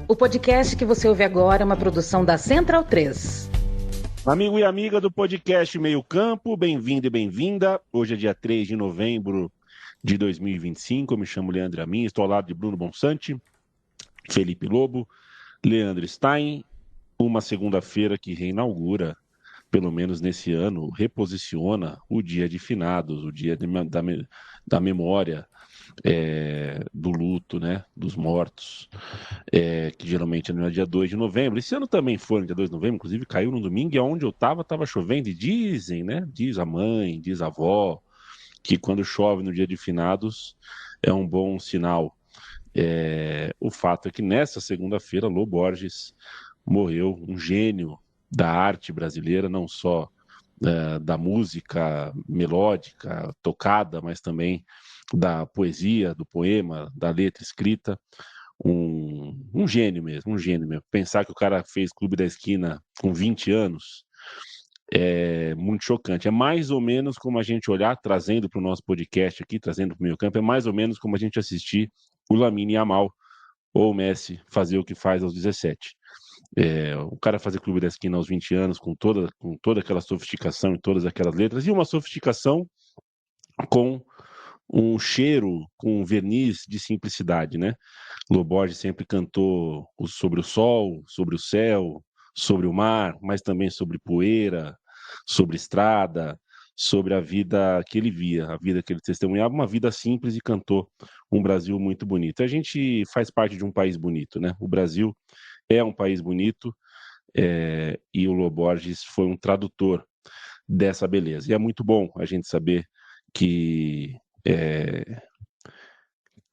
O podcast que você ouve agora é uma produção da Central 3. Amigo e amiga do podcast Meio Campo, bem-vindo e bem-vinda. Hoje é dia 3 de novembro de 2025. Eu me chamo Leandro Amin, estou ao lado de Bruno Bonsante, Felipe Lobo, Leandro Stein. Uma segunda-feira que reinaugura, pelo menos nesse ano, reposiciona o dia de finados, o dia da memória, do luto, né, dos mortos, que geralmente é no dia 2 de novembro. Esse ano também foi no dia 2 de novembro, inclusive caiu no domingo, e onde eu estava chovendo, e dizem, né, diz a mãe, diz a avó, que quando chove no dia de finados é um bom sinal. O fato é que nessa segunda-feira, Lô Borges morreu, um gênio da arte brasileira, não só da música melódica, tocada, mas também da poesia, do poema, da letra escrita. Um gênio mesmo, um gênio mesmo. Pensar que o cara fez Clube da Esquina com 20 anos é muito chocante. É mais ou menos como a gente olhar, trazendo para o nosso podcast aqui, trazendo para o meio campo, é mais ou menos como a gente assistir o Lamine Yamal ou o Messi fazer o que faz aos 17. O cara fazer Clube da Esquina aos 20 anos, com toda aquela sofisticação e todas aquelas letras, e uma sofisticação com um cheiro, com um verniz de simplicidade, né? Lô Borges sempre cantou sobre o sol, sobre o céu, sobre o mar, mas também sobre poeira, sobre estrada, sobre a vida que ele via, a vida que ele testemunhava, uma vida simples, e cantou um Brasil muito bonito. A gente faz parte de um país bonito, né? O Brasil é um país bonito, e o Lô Borges foi um tradutor dessa beleza. E é muito bom a gente saber que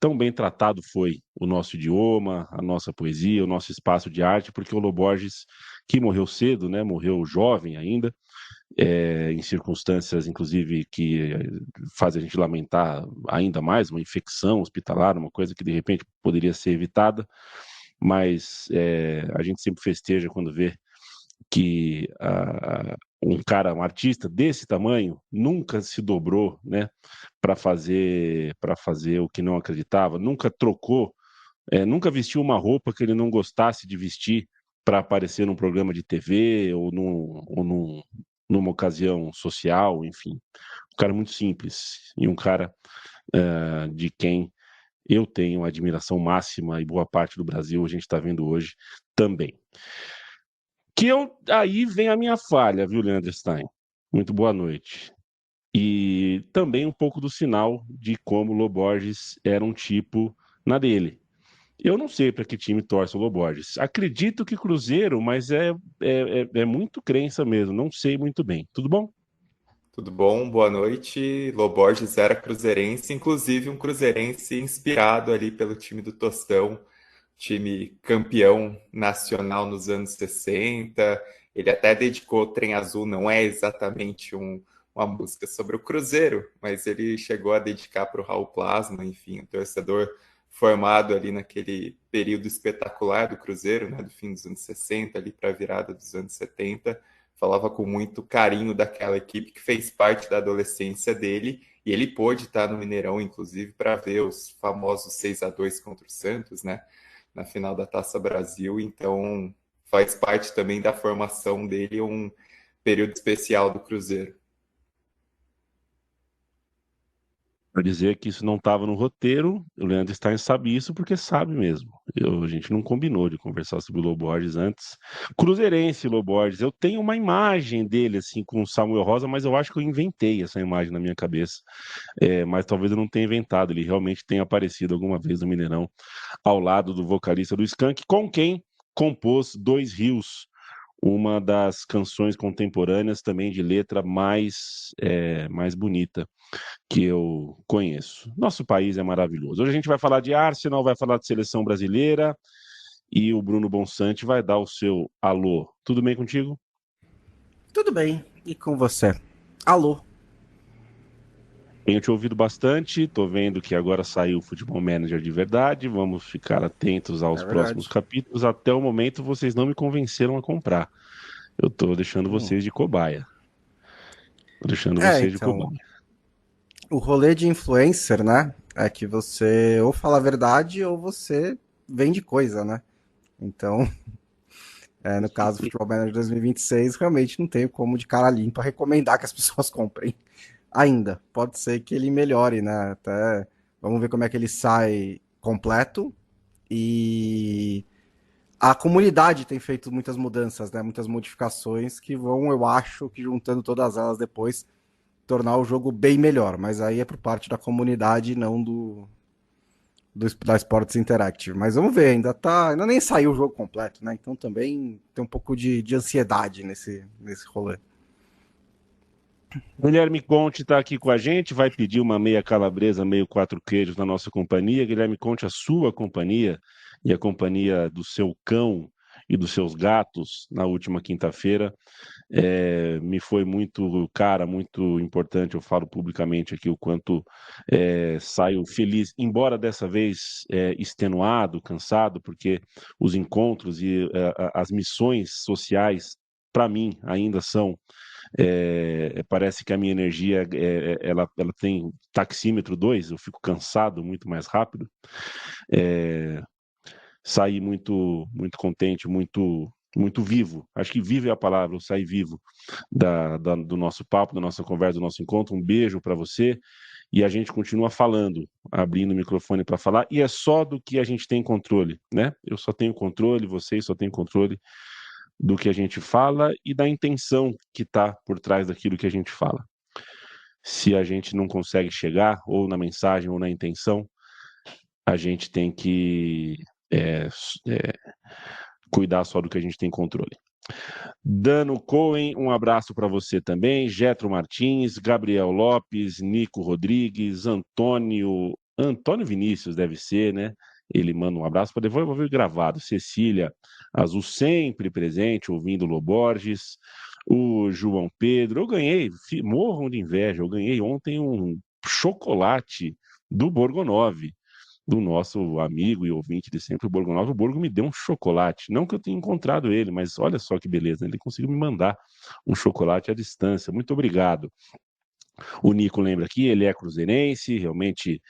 tão bem tratado foi o nosso idioma, a nossa poesia, o nosso espaço de arte, porque o Lô Borges, que morreu cedo, né, morreu jovem ainda, em circunstâncias, inclusive, que fazem a gente lamentar ainda mais, uma infecção hospitalar, uma coisa que de repente poderia ser evitada, mas a gente sempre festeja quando vê que um cara, um artista desse tamanho, nunca se dobrou, né, para fazer o que não acreditava, nunca trocou, nunca vestiu uma roupa que ele não gostasse de vestir para aparecer num programa de TV numa ocasião social, enfim. Um cara muito simples e um cara de quem eu tenho admiração máxima, e boa parte do Brasil a gente está vendo hoje também. Aí vem a minha falha, viu, Leandro Stein? Muito boa noite. E também um pouco do sinal de como o Lô Borges era um tipo na dele. Eu não sei para que time torce o Lô Borges. Acredito que Cruzeiro, mas é muito crença mesmo. Não sei muito bem. Tudo bom? Tudo bom? Boa noite. Lô Borges era cruzeirense, inclusive um cruzeirense inspirado ali pelo time do Tostão, time campeão nacional nos anos 60. Ele até dedicou Trem Azul, não é exatamente uma música sobre o Cruzeiro, mas ele chegou a dedicar para o Raul Plasma, enfim, um torcedor formado ali naquele período espetacular do Cruzeiro, né, do fim dos anos 60 ali para a virada dos anos 70. Falava com muito carinho daquela equipe que fez parte da adolescência dele, e ele pôde estar no Mineirão, inclusive, para ver os famosos 6-2 contra o Santos, né, na final da Taça Brasil. Então faz parte também da formação dele, um período especial do Cruzeiro. Para dizer que isso não estava no roteiro, o Leandro Stein sabe isso porque sabe mesmo. A gente não combinou de conversar sobre o Lô Borges antes. Cruzeirense, Lô Borges. Eu tenho uma imagem dele assim com o Samuel Rosa, mas eu acho que eu inventei essa imagem na minha cabeça. Mas talvez eu não tenha inventado. Ele realmente tenha aparecido alguma vez no Mineirão ao lado do vocalista do Skank, com quem compôs Dois Rios, uma das canções contemporâneas também de letra mais bonita que eu conheço. Nosso país é maravilhoso. Hoje a gente vai falar de Arsenal, vai falar de seleção brasileira, e o Bruno Bonsante vai dar o seu alô. Tudo bem contigo? Tudo bem. E com você? Alô? Tenho te ouvido bastante, tô vendo que agora saiu o Futebol Manager de verdade, vamos ficar atentos aos próximos capítulos. Até o momento vocês não me convenceram a comprar. Eu tô deixando vocês de cobaia. Tô deixando vocês de cobaia. O rolê de influencer, né? É que você ou fala a verdade ou você vende coisa, né? Então, no caso do Futebol Manager 2026, realmente não tenho como de cara limpa recomendar que as pessoas comprem ainda. Pode ser que ele melhore, né? Até vamos ver como é que ele sai completo. E a comunidade tem feito muitas mudanças, né? Muitas modificações que vão, eu acho, que juntando todas elas depois, tornar o jogo bem melhor. Mas aí é por parte da comunidade, não da Sports Interactive. Mas vamos ver, ainda nem saiu o jogo completo, né? Então também tem um pouco de ansiedade nesse rolê. Guilherme Conte está aqui com a gente, vai pedir uma meia calabresa, meio quatro queijos na nossa companhia. Guilherme Conte, a sua companhia e a companhia do seu cão e dos seus gatos na última quinta-feira me foi muito cara, muito importante. Eu falo publicamente aqui o quanto saio feliz, embora dessa vez extenuado, cansado, porque os encontros e as missões sociais, para mim, ainda são. Parece que a minha energia ela tem taxímetro 2, eu fico cansado muito mais rápido. Saí muito contente, muito vivo. Acho que vivo é a palavra, eu saí vivo do nosso papo, da nossa conversa, do nosso encontro. Um beijo para você. E a gente continua falando, abrindo o microfone para falar, e é só do que a gente tem controle, né? Eu só tenho controle, vocês só têm controle do que a gente fala e da intenção que está por trás daquilo que a gente fala. Se a gente não consegue chegar, ou na mensagem, ou na intenção, a gente tem que cuidar só do que a gente tem controle. Dano Cohen, um abraço para você também. Getro Martins, Gabriel Lopes, Nico Rodrigues, Antônio Vinícius, deve ser, né? Ele manda um abraço para devolver gravado. Cecília Azul, sempre presente, ouvindo Loborges. O João Pedro, eu ganhei, morram de inveja, eu ganhei ontem um chocolate do Borgonov, do nosso amigo e ouvinte de sempre, o Borgonov. O Borgo me deu um chocolate, não que eu tenha encontrado ele, mas olha só que beleza, ele conseguiu me mandar um chocolate à distância. Muito obrigado. O Nico lembra aqui, ele é cruzeirense, realmente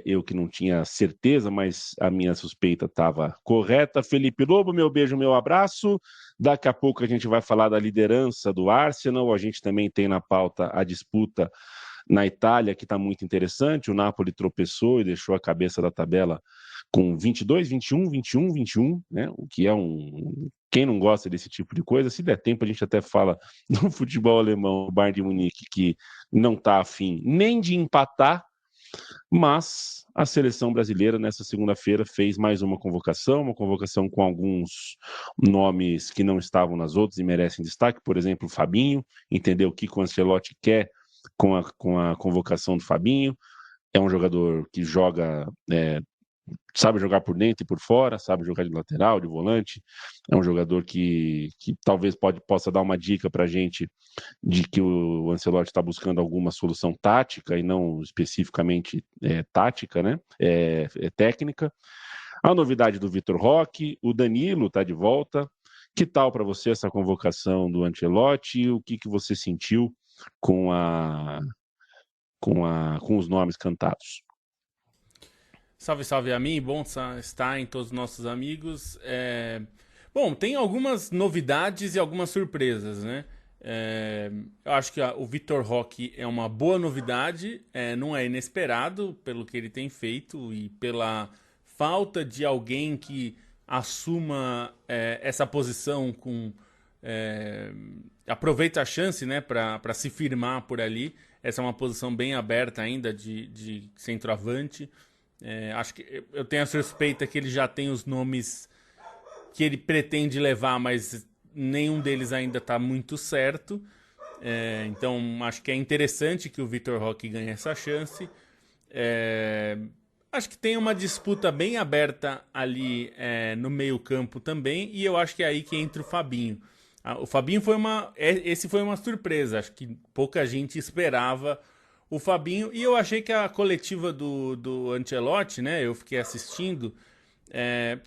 eu que não tinha certeza, mas a minha suspeita estava correta. Felipe Lobo, meu beijo, meu abraço. Daqui a pouco a gente vai falar da liderança do Arsenal, a gente também tem na pauta a disputa na Itália, que está muito interessante. O Napoli tropeçou e deixou a cabeça da tabela com 22, 21, 21, 21, né? O que é Quem não gosta desse tipo de coisa, se der tempo, a gente até fala no futebol alemão, o Bayern de Munique, que não está afim nem de empatar, mas a seleção brasileira, nessa segunda-feira, fez mais uma convocação com alguns nomes que não estavam nas outras e merecem destaque. Por exemplo, o Fabinho, entendeu o que o Ancelotti quer com a convocação do Fabinho. É um jogador que sabe jogar por dentro e por fora, sabe jogar de lateral, de volante. É um jogador que talvez possa dar uma dica para a gente de que o Ancelotti está buscando alguma solução tática e não especificamente tática, né? Técnica. A novidade do Vitor Roque, o Danilo está de volta. Que tal para você essa convocação do Ancelotti? O que você sentiu com os nomes cantados? Salve, salve a mim, bom estar em todos os nossos amigos. Bom, tem algumas novidades e algumas surpresas, né? Eu acho que o Vitor Roque é uma boa novidade, não é inesperado pelo que ele tem feito e pela falta de alguém que assuma essa posição aproveita a chance, né, para se firmar por ali. Essa é uma posição bem aberta ainda de centroavante. Acho que eu tenho a suspeita que ele já tem os nomes que ele pretende levar, mas nenhum deles ainda está muito certo. Então acho que é interessante que o Vitor Roque ganhe essa chance. Acho que tem uma disputa bem aberta ali no meio campo também, e eu acho que é aí que entra o Fabinho. O Fabinho esse foi uma surpresa, acho que pouca gente esperava o Fabinho, e eu achei que a coletiva do Ancelotti, né, eu fiquei assistindo,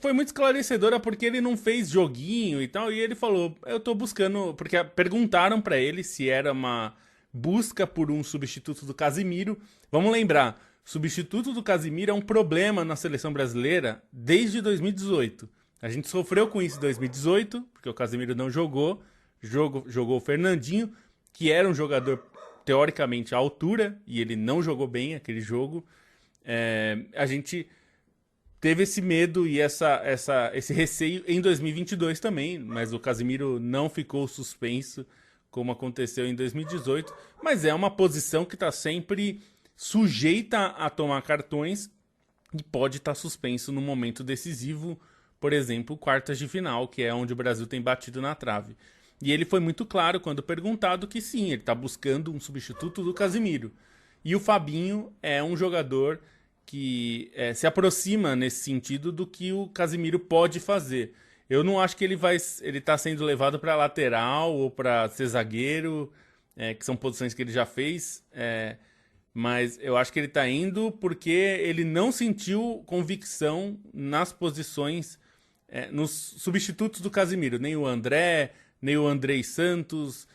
foi muito esclarecedora porque ele não fez joguinho e tal, e ele falou, eu tô buscando, porque perguntaram pra ele se era uma busca por um substituto do Casimiro. Vamos lembrar, substituto do Casimiro é um problema na seleção brasileira desde 2018. A gente sofreu com isso em 2018, porque o Casemiro não jogou. Jogou o Fernandinho, que era um jogador teoricamente à altura, e ele não jogou bem aquele jogo. A gente teve esse medo e esse receio em 2022 também, mas o Casemiro não ficou suspenso como aconteceu em 2018, mas é uma posição que está sempre sujeita a tomar cartões e pode estar suspenso no momento decisivo, por exemplo, quartas de final, que é onde o Brasil tem batido na trave. E ele foi muito claro quando perguntado que sim, ele está buscando um substituto do Casemiro. E o Fabinho é um jogador que se aproxima nesse sentido do que o Casemiro pode fazer. Eu não acho que ele está sendo levado para lateral ou para ser zagueiro, que são posições que ele já fez, mas eu acho que ele está indo porque ele não sentiu convicção nas posições, nos substitutos do Casemiro, nem o André, nem o Andrei Santos,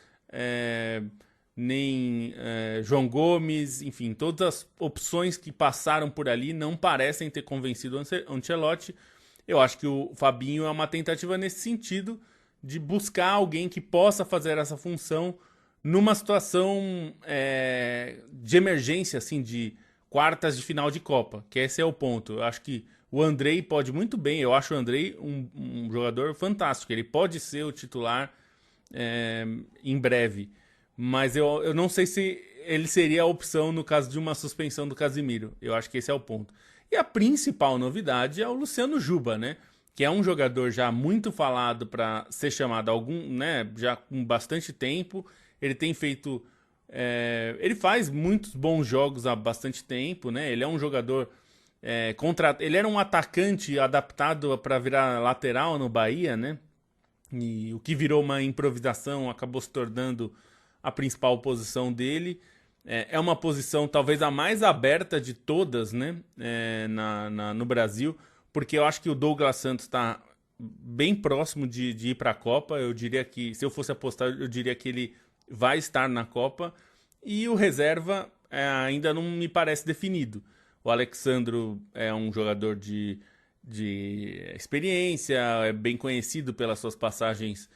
nem João Gomes, enfim, todas as opções que passaram por ali não parecem ter convencido o Ancelotti. Eu acho que o Fabinho é uma tentativa nesse sentido, de buscar alguém que possa fazer essa função numa situação de emergência, assim, de quartas de final de Copa, que esse é o ponto. Eu acho que o Andrei pode muito bem, eu acho o Andrei um jogador fantástico, ele pode ser o titular em breve, mas eu não sei se ele seria a opção no caso de uma suspensão do Casemiro. Eu acho que esse é o ponto. E a principal novidade é o Luciano Juba, né? Que é um jogador já muito falado para ser chamado já com bastante tempo. Ele tem feito... ele faz muitos bons jogos há bastante tempo, né? Ele é um jogador... ele era um atacante adaptado para virar lateral no Bahia, né? E o que virou uma improvisação acabou se tornando a principal posição dele. É uma posição talvez a mais aberta de todas, né? No Brasil, porque eu acho que o Douglas Santos está bem próximo de ir para a Copa. Eu diria que, se eu fosse apostar, eu diria que ele vai estar na Copa. E o reserva ainda não me parece definido. O Alexandro é um jogador de experiência, é bem conhecido pelas suas passagens,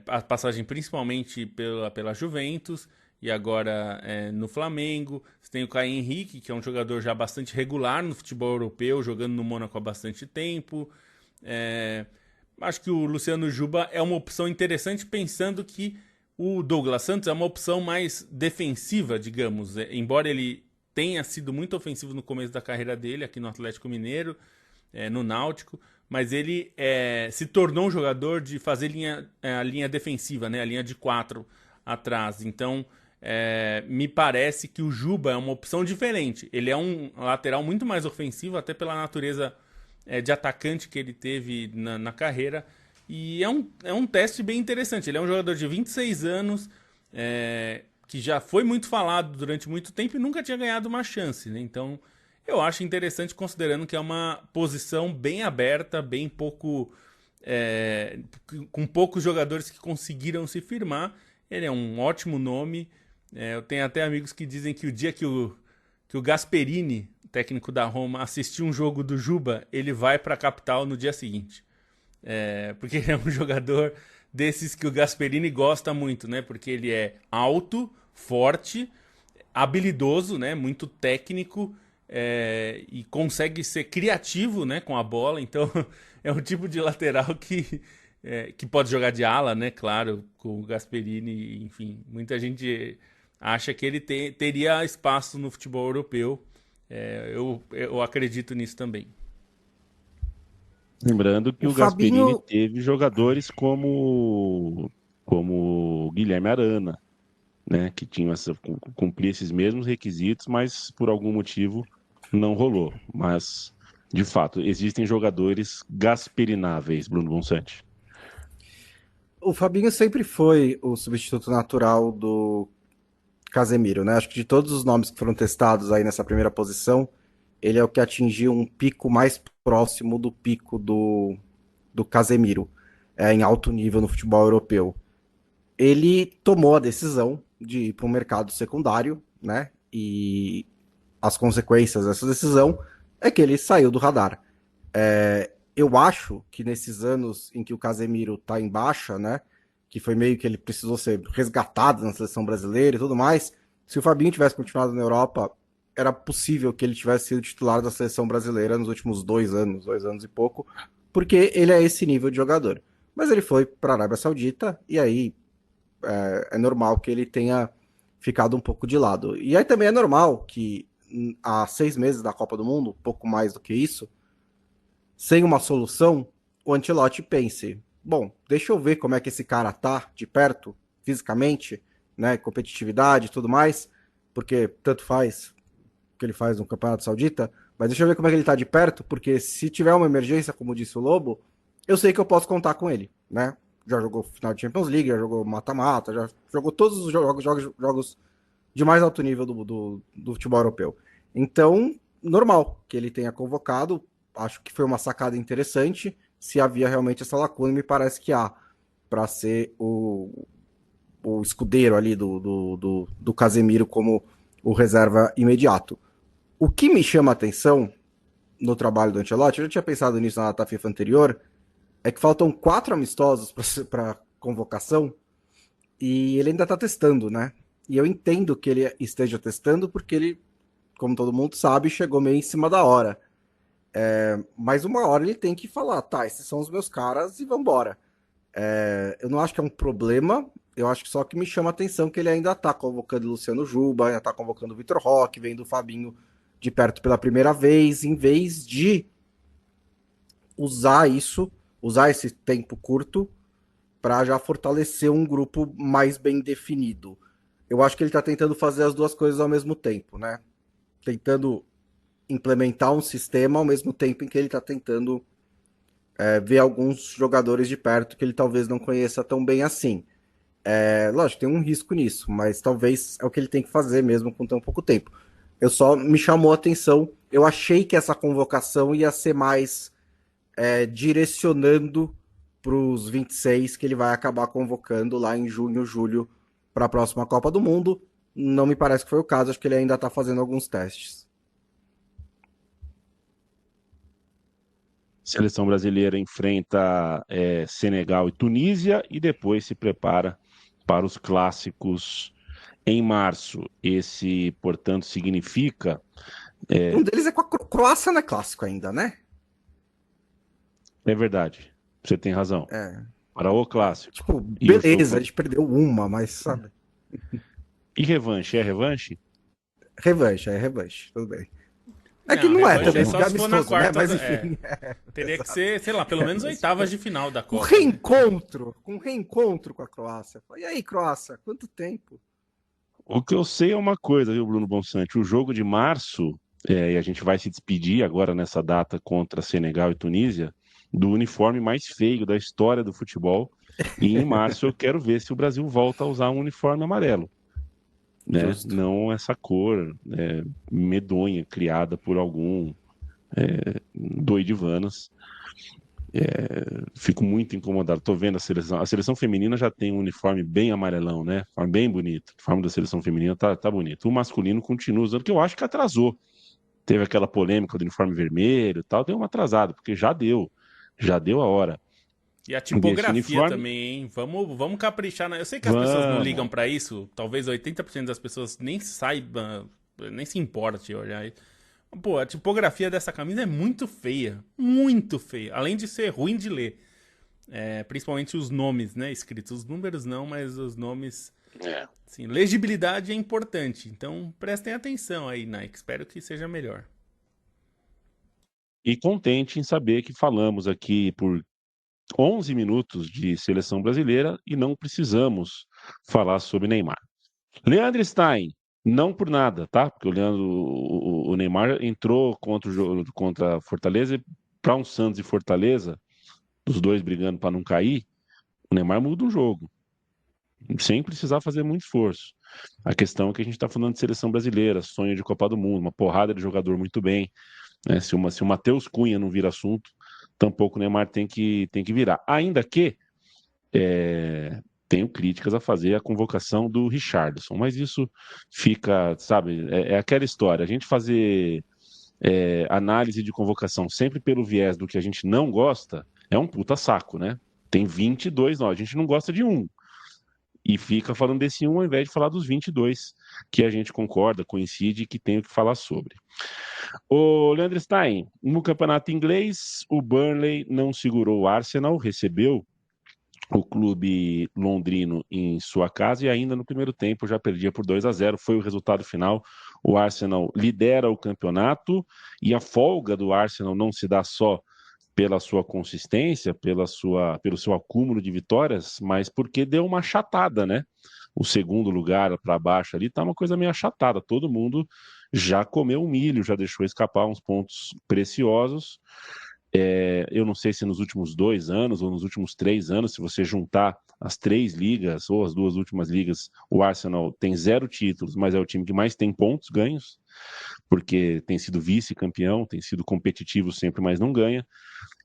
a passagem principalmente pela Juventus, e agora no Flamengo. Você tem o Caio Henrique, que é um jogador já bastante regular no futebol europeu, jogando no Mônaco há bastante tempo. Acho que o Luciano Juba é uma opção interessante, pensando que o Douglas Santos é uma opção mais defensiva, digamos. Embora ele tenha sido muito ofensivo no começo da carreira dele, aqui no Atlético Mineiro, no Náutico, mas ele se tornou um jogador de fazer a linha defensiva, né? A linha de 4 atrás. Então, me parece que o Juba é uma opção diferente. Ele é um lateral muito mais ofensivo, até pela natureza de atacante que ele teve na carreira. E é um teste bem interessante. Ele é um jogador de 26 anos, que já foi muito falado durante muito tempo e nunca tinha ganhado uma chance, né? Então, eu acho interessante, considerando que é uma posição bem aberta, bem pouco... com poucos jogadores que conseguiram se firmar. Ele é um ótimo nome. Eu tenho até amigos que dizem que o dia que o Gasperini, técnico da Roma, assistir um jogo do Juba, ele vai para a capital no dia seguinte. Porque ele é um jogador desses que o Gasperini gosta muito, né? Porque ele é alto, forte, habilidoso, né? Muito técnico, e consegue ser criativo, né? Com a bola. Então, é um tipo de lateral que pode jogar de ala, né? Claro, com o Gasperini, enfim. Muita gente acha que ele teria espaço no futebol europeu. Eu acredito nisso também. Lembrando que o Gasperini teve jogadores como Guilherme Arana, né? Que cumpria esses mesmos requisitos, mas por algum motivo não rolou. Mas, de fato, existem jogadores gasperináveis, Bruno Bonsante. O Fabinho sempre foi o substituto natural do Casemiro, né? Acho que de todos os nomes que foram testados aí nessa primeira posição, ele é o que atingiu um pico mais próximo do pico do Casemiro, em alto nível no futebol europeu. Ele tomou a decisão de ir para o mercado secundário, né? E as consequências dessa decisão é que ele saiu do radar. eu acho que nesses anos em que o Casemiro tá em baixa, né, que foi meio que ele precisou ser resgatado na seleção brasileira e tudo mais, se o Fabinho tivesse continuado na Europa, era possível que ele tivesse sido titular da seleção brasileira nos últimos 2 anos e pouco, porque ele é esse nível de jogador. Mas ele foi para a Arábia Saudita e aí é normal que ele tenha ficado um pouco de lado. E aí também é normal que há 6 meses da Copa do Mundo, pouco mais do que isso, sem uma solução, o Ancelotti pense, bom, deixa eu ver como é que esse cara tá de perto, fisicamente, né, competitividade e tudo mais, porque tanto faz o que ele faz no Campeonato Saudita, mas deixa eu ver como é que ele tá de perto, porque se tiver uma emergência, como disse o Lobo, eu sei que eu posso contar com ele, né? Já jogou final de Champions League, já jogou mata-mata, já jogou todos os jogos de mais alto nível do futebol europeu. Então, normal que ele tenha convocado, acho que foi uma sacada interessante. Se havia realmente essa lacuna, me parece que há, para ser o escudeiro ali do Casemiro como o reserva imediato. O que me chama a atenção no trabalho do Ancelotti, eu já tinha pensado nisso na data FIFA anterior, é que faltam 4 amistosos para convocação e ele ainda está testando, né? E eu entendo que ele esteja testando porque ele, como todo mundo sabe, chegou meio em cima da hora. Mas uma hora ele tem que falar, tá, esses são os meus caras e vambora. Eu não acho que é um problema, eu acho que só que me chama a atenção que ele ainda tá convocando o Luciano Juba, ainda tá convocando o Vitor Roque, vendo o Fabinho de perto pela primeira vez, em vez de usar esse tempo curto para já fortalecer um grupo mais bem definido. Eu acho que ele tá tentando fazer as duas coisas ao mesmo tempo, né? Tentando implementar um sistema ao mesmo tempo em que ele está tentando ver alguns jogadores de perto que ele talvez não conheça tão bem assim. Lógico, tem um risco nisso, mas talvez é o que ele tem que fazer mesmo com tão pouco tempo. Eu só me chamou a atenção, eu achei que essa convocação ia ser mais direcionando para os 26 que ele vai acabar convocando lá em junho, julho, para a próxima Copa do Mundo. Não me parece que foi o caso, acho que ele ainda está fazendo alguns testes. Seleção brasileira enfrenta Senegal e Tunísia e depois se prepara para os clássicos em março. Esse, portanto, significa... Um deles é com a Croácia, não é clássico ainda, né? É verdade, você tem razão. Para o clássico. Tipo, beleza, a gente perdeu uma, mas sabe... E revanche, é revanche? Revanche, tudo bem. Que não é também, só se for na quarta, né? Mas enfim. Teria que ser, sei lá, pelo menos oitavas de final da Copa. Um reencontro com a Croácia. E aí, Croácia, quanto tempo? O que eu sei é uma coisa, viu, Bruno Bonsante? O jogo de março, e a gente vai se despedir agora nessa data contra Senegal e Tunísia, do uniforme mais feio da história do futebol. E em março eu quero ver se o Brasil volta a usar um uniforme amarelo. Né? Não essa cor medonha criada por algum doidivanas. Fico muito incomodado. Tô vendo a seleção feminina já tem um uniforme bem amarelão, né? Bem bonito. O uniforme da seleção feminina tá bonito. O masculino continua usando, que eu acho que atrasou. Teve aquela polêmica do uniforme vermelho e tal, deu uma atrasada, porque já deu a hora. E a tipografia também, hein? Vamos caprichar. Eu sei que as pessoas não ligam pra isso. Talvez 80% das pessoas nem saibam, nem se importe olhar. Pô, a tipografia dessa camisa é muito feia. Muito feia. Além de ser ruim de ler. Principalmente os nomes, né? Escritos. Os números não, mas os nomes... Assim, legibilidade é importante. Então, prestem atenção aí, Nike. Espero que seja melhor. E contente em saber que falamos aqui por 11 minutos de seleção brasileira e não precisamos falar sobre Neymar. Leandro Stein, não por nada, tá? Porque o Neymar entrou contra Fortaleza para um Santos e Fortaleza, os dois brigando para não cair, o Neymar muda o jogo, sem precisar fazer muito esforço. A questão é que a gente está falando de seleção brasileira, sonho de Copa do Mundo, uma porrada de jogador muito bem, né? Se o Matheus Cunha não vira assunto, tampouco o Neymar tem que virar. Ainda que tenho críticas a fazer a convocação do Richarlison, mas isso fica, sabe, é aquela história, a gente fazer análise de convocação sempre pelo viés do que a gente não gosta, é um puta saco, né? Tem 22, não, a gente não gosta de um. E fica falando desse um ao invés de falar dos 22 que a gente concorda, coincide e que tem o que falar sobre. O Leandro Stein, no campeonato inglês, o Burnley não segurou o Arsenal, recebeu o clube londrino em sua casa e ainda no primeiro tempo já perdia por 2-0, foi o resultado final. O Arsenal lidera o campeonato e a folga do Arsenal não se dá só pela sua consistência, pelo seu acúmulo de vitórias, mas porque deu uma achatada, né? O segundo lugar para baixo ali tá uma coisa meio achatada. Todo mundo já comeu um milho, já deixou escapar uns pontos preciosos. Eu não sei se nos últimos 2 anos ou nos últimos 3 anos, se você juntar as 3 ligas ou as 2 últimas ligas, o Arsenal tem 0 títulos, mas é o time que mais tem pontos ganhos, porque tem sido vice-campeão, tem sido competitivo sempre, mas não ganha.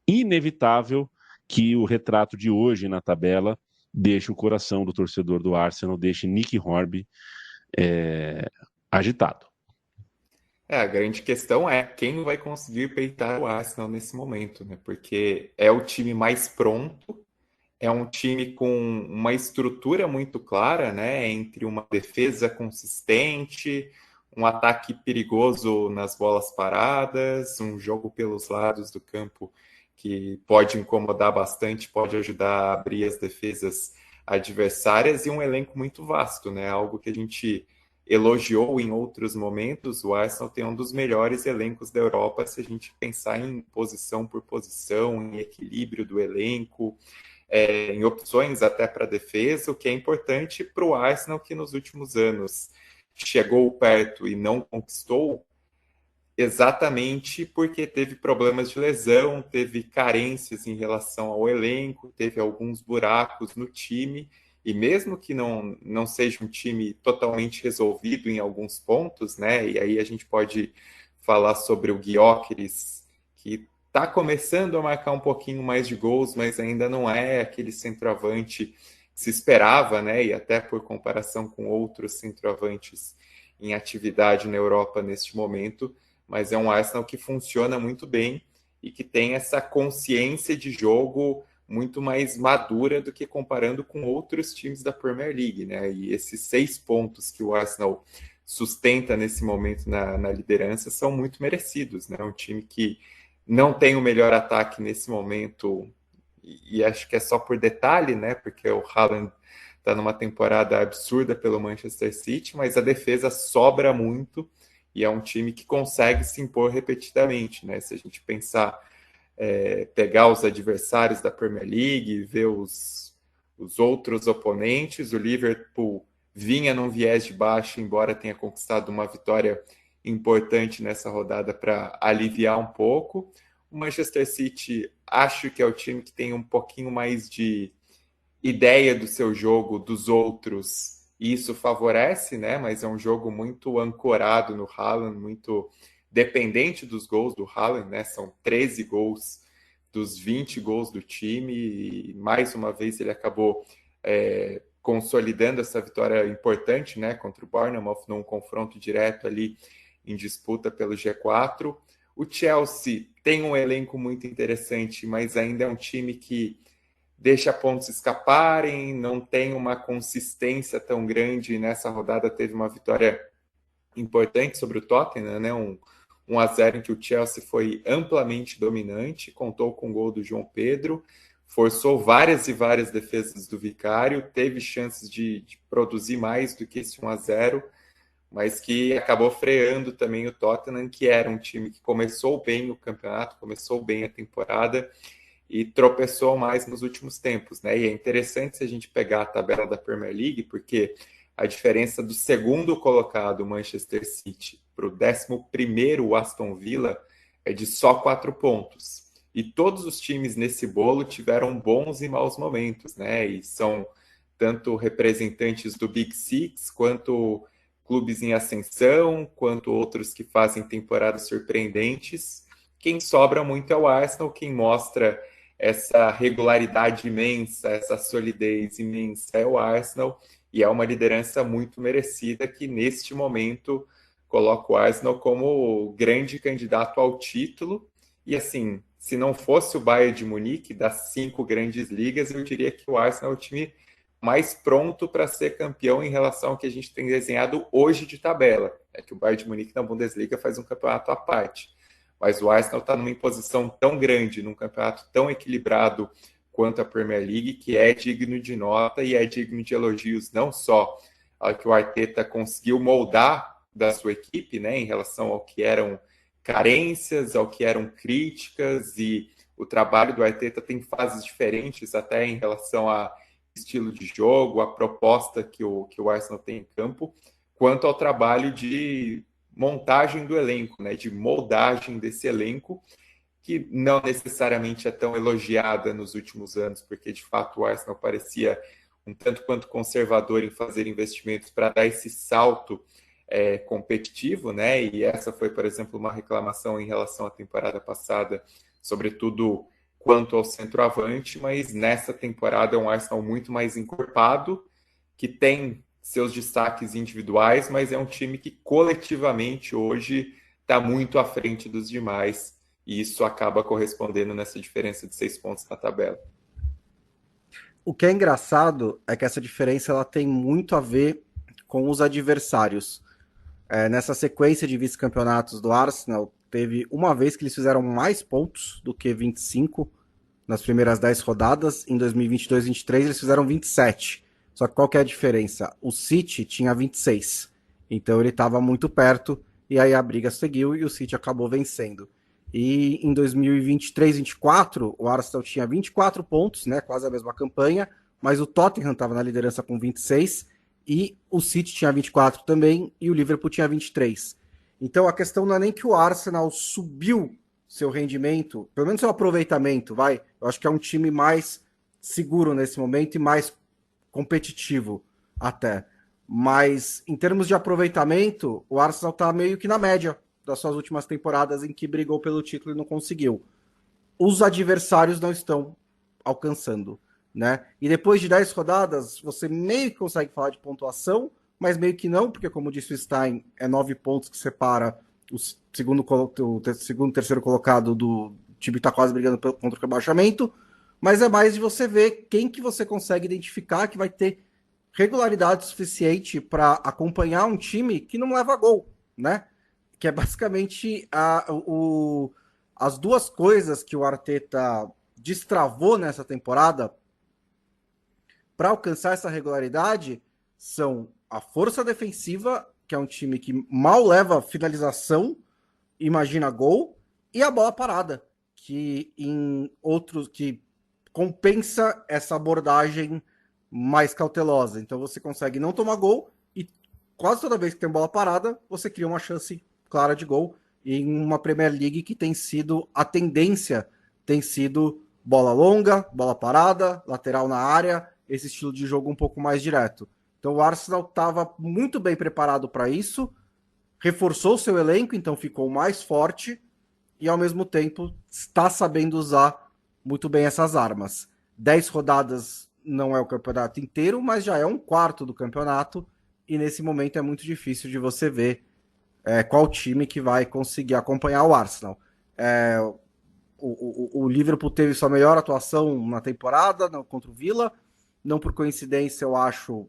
Inevitável que o retrato de hoje na tabela deixe o coração do torcedor do Arsenal, deixe Nick Hornby agitado. A grande questão é quem vai conseguir peitar o Arsenal nesse momento, né? Porque é o time mais pronto, é um time com uma estrutura muito clara, né? Entre uma defesa consistente, um ataque perigoso nas bolas paradas, um jogo pelos lados do campo que pode incomodar bastante, pode ajudar a abrir as defesas adversárias e um elenco muito vasto, né? Algo que a gente elogiou em outros momentos. O Arsenal tem um dos melhores elencos da Europa se a gente pensar em posição por posição, em equilíbrio do elenco, em opções até para defesa, o que é importante para o Arsenal, que nos últimos anos chegou perto e não conquistou, exatamente porque teve problemas de lesão, teve carências em relação ao elenco, teve alguns buracos no time, e mesmo que não seja um time totalmente resolvido em alguns pontos, né? E aí a gente pode falar sobre o Gyökeres, que está começando a marcar um pouquinho mais de gols, mas ainda não é aquele centroavante que se esperava, né? E até por comparação com outros centroavantes em atividade na Europa neste momento, mas é um Arsenal que funciona muito bem e que tem essa consciência de jogo muito mais madura do que comparando com outros times da Premier League, né? E esses 6 pontos que o Arsenal sustenta nesse momento na liderança são muito merecidos, né? Um time que não tem o melhor ataque nesse momento, e acho que é só por detalhe, né? Porque o Haaland está numa temporada absurda pelo Manchester City, mas a defesa sobra muito e é um time que consegue se impor repetidamente, né? Se a gente pensar, pegar os adversários da Premier League, ver os outros oponentes, o Liverpool vinha num viés de baixo, embora tenha conquistado uma vitória importante nessa rodada para aliviar um pouco. O Manchester City, acho que é o time que tem um pouquinho mais de ideia do seu jogo dos outros, e isso favorece, né? Mas é um jogo muito ancorado no Haaland, muito dependente dos gols do Haaland, né? São 13 gols dos 20 gols do time, e mais uma vez ele acabou consolidando essa vitória importante, né? Contra o Bournemouth, num confronto direto ali em disputa pelo G4. O Chelsea tem um elenco muito interessante, mas ainda é um time que deixa pontos escaparem, não tem uma consistência tão grande. Nessa rodada teve uma vitória importante sobre o Tottenham, né? Um 1-0 em que o Chelsea foi amplamente dominante, contou com o gol do João Pedro, forçou várias e várias defesas do Vicário, teve chances de produzir mais do que esse 1-0, mas que acabou freando também o Tottenham, que era um time que começou bem o campeonato, começou bem a temporada e tropeçou mais nos últimos tempos, né? E é interessante se a gente pegar a tabela da Premier League, porque a diferença do segundo colocado, Manchester City, para o 11º, Aston Villa, é de só 4 pontos. E todos os times nesse bolo tiveram bons e maus momentos, né? E são tanto representantes do Big Six, quanto clubes em ascensão, quanto outros que fazem temporadas surpreendentes. Quem sobra muito é o Arsenal, quem mostra essa regularidade imensa, essa solidez imensa é o Arsenal, e é uma liderança muito merecida que neste momento coloco o Arsenal como grande candidato ao título. E assim, se não fosse o Bayern de Munique, das 5 grandes ligas, eu diria que o Arsenal é o time mais pronto para ser campeão em relação ao que a gente tem desenhado hoje de tabela. É que o Bayern de Munique na Bundesliga faz um campeonato à parte. Mas o Arsenal está numa imposição tão grande, num campeonato tão equilibrado quanto a Premier League, que é digno de nota e é digno de elogios, não só ao que o Arteta conseguiu moldar da sua equipe, né, em relação ao que eram carências, ao que eram críticas, e o trabalho do Arteta tem fases diferentes até em relação a estilo de jogo, a proposta que o Arsenal tem em campo, quanto ao trabalho de montagem do elenco, né, de moldagem desse elenco, que não necessariamente é tão elogiada nos últimos anos, porque de fato o Arsenal parecia um tanto quanto conservador em fazer investimentos para dar esse salto competitivo, né? E essa foi, por exemplo, uma reclamação em relação à temporada passada, sobretudo quanto ao centroavante, mas nessa temporada é um Arsenal muito mais encorpado, que tem seus destaques individuais, mas é um time que coletivamente hoje está muito à frente dos demais, e isso acaba correspondendo nessa diferença de 6 pontos na tabela. O que é engraçado é que essa diferença ela tem muito a ver com os adversários. Nessa sequência de vice-campeonatos do Arsenal, teve uma vez que eles fizeram mais pontos do que 25 nas primeiras 10 rodadas. Em 2022-23 eles fizeram 27. Só que qual que é a diferença? O City tinha 26. Então ele estava muito perto e aí a briga seguiu e o City acabou vencendo. E em 2023-24, o Arsenal tinha 24 pontos, né, quase a mesma campanha, mas o Tottenham estava na liderança com 26, e o City tinha 24 também, e o Liverpool tinha 23. Então a questão não é nem que o Arsenal subiu seu rendimento, pelo menos seu aproveitamento, eu acho que é um time mais seguro nesse momento e mais competitivo até. Mas em termos de aproveitamento, o Arsenal está meio que na média das suas últimas temporadas em que brigou pelo título e não conseguiu. Os adversários não estão alcançando, né? E depois de 10 rodadas, você meio que consegue falar de pontuação, mas meio que não, porque como disse o Stein, é 9 pontos que separa o segundo, terceiro colocado do time que está quase brigando contra o rebaixamento, mas é mais de você ver quem que você consegue identificar que vai ter regularidade suficiente para acompanhar um time que não leva gol, né? Que é basicamente as duas coisas que o Arteta destravou nessa temporada para alcançar essa regularidade são a força defensiva, que é um time que mal leva finalização, imagina gol, e a bola parada, que em outros que compensa essa abordagem mais cautelosa. Então você consegue não tomar gol e quase toda vez que tem bola parada, você cria uma chance clara de gol, em uma Premier League que tem sido, a tendência tem sido bola longa, bola parada, lateral na área, esse estilo de jogo um pouco mais direto. Então o Arsenal estava muito bem preparado para isso, reforçou seu elenco, então ficou mais forte e ao mesmo tempo está sabendo usar muito bem essas armas. 10 rodadas não é o campeonato inteiro, mas já é um quarto do campeonato e nesse momento é muito difícil de você ver qual time que vai conseguir acompanhar o Arsenal. O Liverpool teve sua melhor atuação na temporada contra o Villa, não por coincidência, eu acho,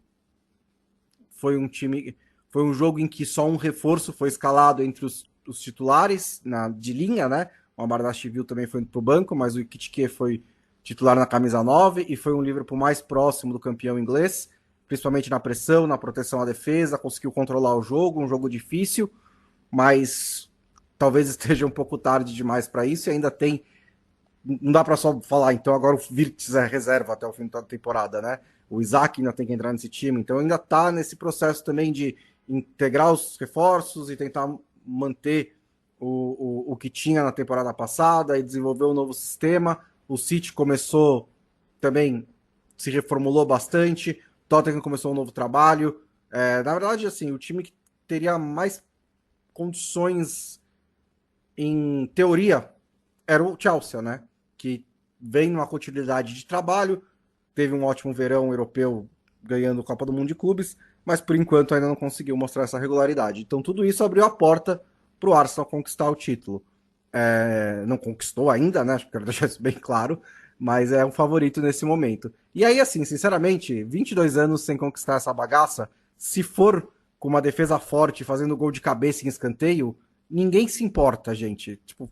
foi um jogo em que só um reforço foi escalado entre os titulares de linha, né? O Amardashvili também foi para o banco, mas o Ekitike foi titular na camisa 9 e foi um Liverpool mais próximo do campeão inglês, principalmente na pressão, na proteção à defesa, conseguiu controlar o jogo, um jogo difícil, mas talvez esteja um pouco tarde demais para isso e ainda tem, não dá para só falar, então agora o Wirtz é reserva até o fim da temporada, né? O Isaac ainda tem que entrar nesse time, então ainda está nesse processo também de integrar os reforços e tentar manter o que tinha na temporada passada e desenvolver um novo sistema. O City começou também, se reformulou bastante, Tottenham começou um novo trabalho. Na verdade, assim, o time que teria mais condições, em teoria, era o Chelsea, né? Que vem numa continuidade de trabalho, teve um ótimo verão europeu ganhando a Copa do Mundo de Clubes, mas por enquanto ainda não conseguiu mostrar essa regularidade. Então tudo isso abriu a porta para o Arsenal conquistar o título. Não conquistou ainda, né? Acho que quero deixar isso bem claro, mas é um favorito nesse momento. E aí, assim, sinceramente, 22 anos sem conquistar essa bagaça, se for com uma defesa forte, fazendo gol de cabeça em escanteio, ninguém se importa, gente. Tipo,